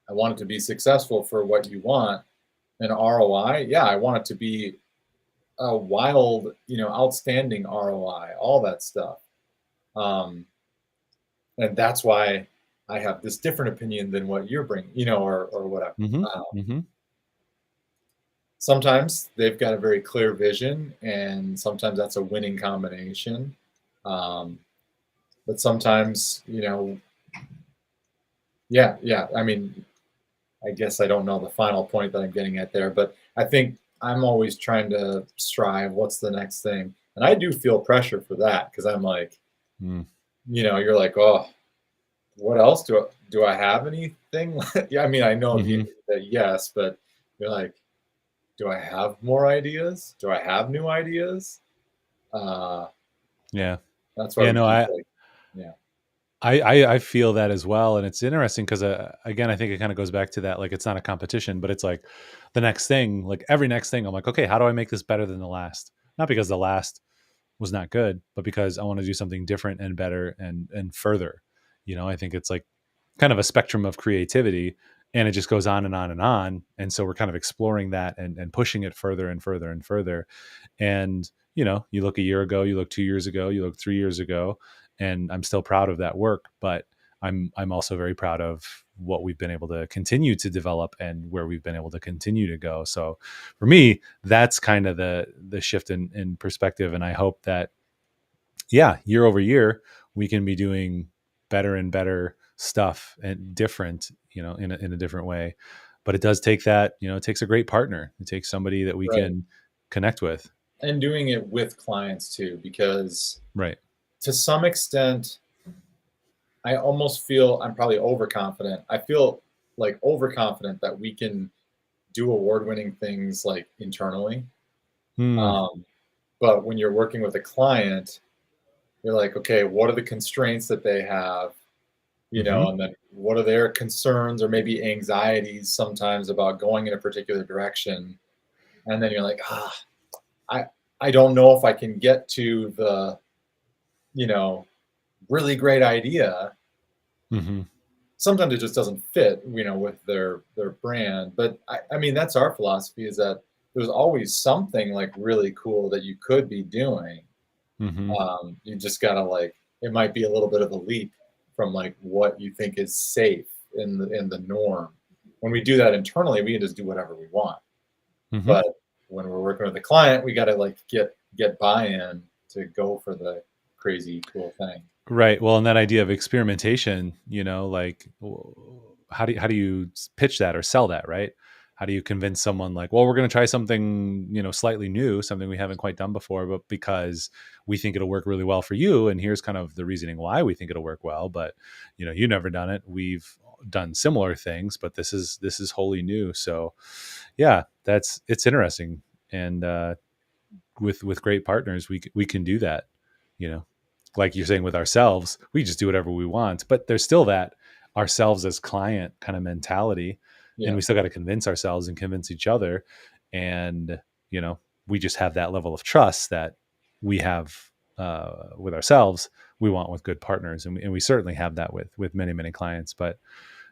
I want it to be successful for what you want. And ROI, yeah, I want it to be a wild, outstanding ROI, all that stuff. And that's why I have this different opinion than what you're bringing, or whatever. Sometimes they've got a very clear vision, and sometimes that's a winning combination. But sometimes, yeah. I mean, I guess I don't know the final point that I'm getting at there, but I think I'm always trying to strive. What's the next thing? And I do feel pressure for that because I'm like, you're like, oh, what else do I have anything? Yeah, I mean, I know that yes, but you're like, do I have more ideas? Do I have new ideas? Yeah. That's why. I feel that as well. And it's interesting because, again, I think it kind of goes back to that, like, it's not a competition, but it's like the next thing, like every next thing, I'm like, okay, how do I make this better than the last? Not because the last was not good, but because I want to do something different and better and further. I think it's like kind of a spectrum of creativity, and it just goes on and on and on. And so we're kind of exploring that and pushing it further and further and further. And, you know, you look a year ago, you look 2 years ago, you look 3 years ago, and I'm still proud of that work, but I'm also very proud of what we've been able to continue to develop and where we've been able to continue to go. So for me, that's kind of the shift in perspective. And I hope that, yeah, year over year, we can be doing better and better stuff and different, you know, in a different way. But it does take that, you know, it takes a great partner. It takes somebody that we Right. can connect with. And doing it with clients too, because Right. to some extent, I almost feel I'm probably overconfident. I feel like overconfident that we can do award-winning things like internally. Hmm. But when you're working with a client, you're like, okay, what are the constraints that they have? You know, and then what are their concerns or maybe anxieties sometimes about going in a particular direction? And then you're like, I don't know if I can get to the, you know, really great idea. Hmm. Sometimes it just doesn't fit, you know, with their brand. But I mean, that's our philosophy, is that there's always something like really cool that you could be doing. Hmm. You just gotta like, it might be a little bit of a leap from like what you think is safe in the norm. When we do that internally, we can just do whatever we want. Hmm. But when we're working with a client, we gotta like get buy-in to go for the crazy cool thing. Right. Well, and that idea of experimentation, you know, like how do you pitch that or sell that, right? How do you convince someone like, well, we're going to try something, you know, slightly new, something we haven't quite done before, but because we think it'll work really well for you, and here's kind of the reasoning why we think it'll work well, but you know, you've never done it. We've done similar things, but this is wholly new. So, yeah, it's interesting, and with great partners, we can do that, you know, like you're saying with ourselves, we just do whatever we want, but there's still that ourselves as client kind of mentality. And Yeah. we still got to convince ourselves and convince each other. And, you know, we just have that level of trust that we have with ourselves, we want with good partners. And we certainly have that with many, many clients, but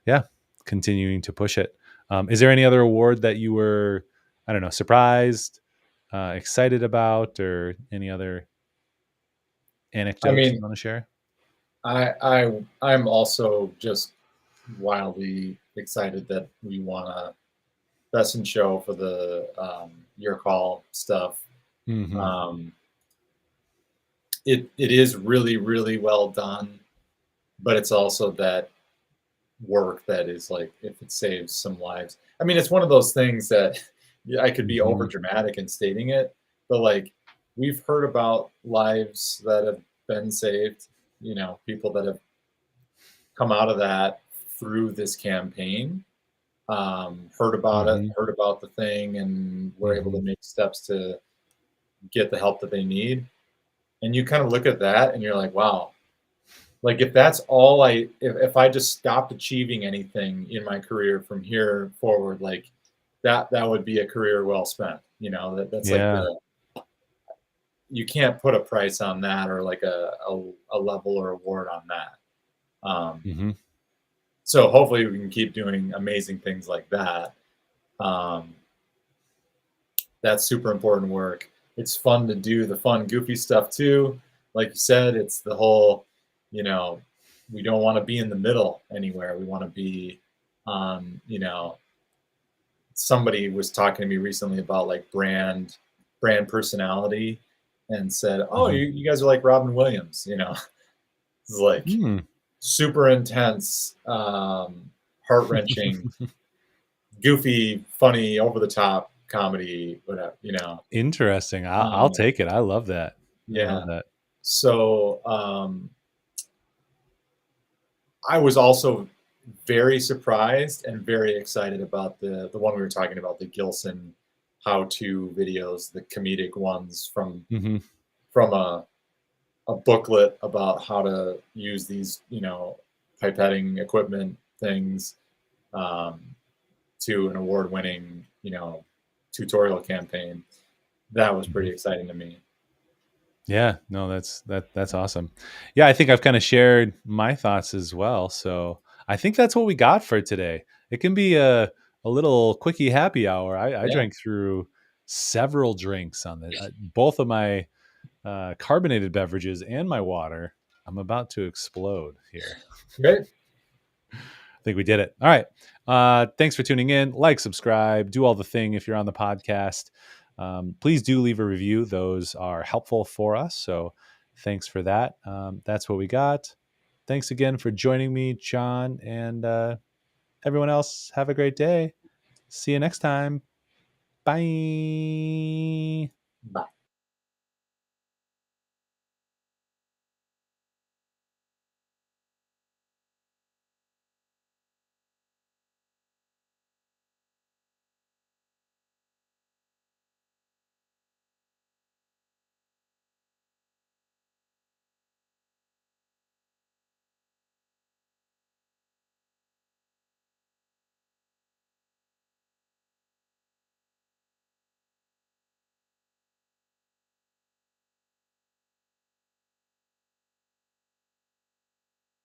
yeah, continuing to push it. Is there any other award that you were, I don't know, surprised, excited about, or any other I anecdotes you mean, want to share? I'm also just wildly excited that we won a best in show for the your call stuff. Mm-hmm. It is really, really well done, but it's also that work that is like, if it saves some lives. I mean, it's one of those things that I could be over dramatic in stating it, but like, we've heard about lives that have been saved, you know, people that have come out of that through this campaign. Heard about it, Mm-hmm. heard about the thing, and were able to make steps to get the help that they need. And you kind of look at that and you're like, wow, like if that's all if I just stopped achieving anything in my career from here forward, like that would be a career well spent. You know, that's like Yeah. you can't put a price on that, or like a level or award on that. Mm-hmm. So hopefully we can keep doing amazing things like that. That's super important work. It's fun to do the fun, goofy stuff too. Like you said, it's the whole, you know, we don't want to be in the middle anywhere. We want to be on, you know, somebody was talking to me recently about like brand personality, and said, oh, you guys are like Robin Williams, you know. It's like super intense, heart-wrenching, goofy, funny, over the top comedy, whatever, you know. Interesting. I'll take it. I love that. Yeah. I love that. So I was also very surprised and very excited about the one we were talking about, the Gilson how-to videos, the comedic ones from a booklet about how to use these, you know, pipetting equipment things, to an award-winning, you know, tutorial campaign. That was pretty exciting to me. Yeah, no, that's awesome. Yeah, I think I've kind of shared my thoughts as well. So I think that's what we got for today. It can be a little quickie happy hour. I Yeah. drank through several drinks on the both of my carbonated beverages and my water. I'm about to explode here. Great. I think we did it. All right. Thanks for tuning in. Like, subscribe, do all the thing if you're on the podcast. Please do leave a review. Those are helpful for us. So thanks for that. That's what we got. Thanks again for joining me, John, and everyone else. Have a great day. See you next time. Bye.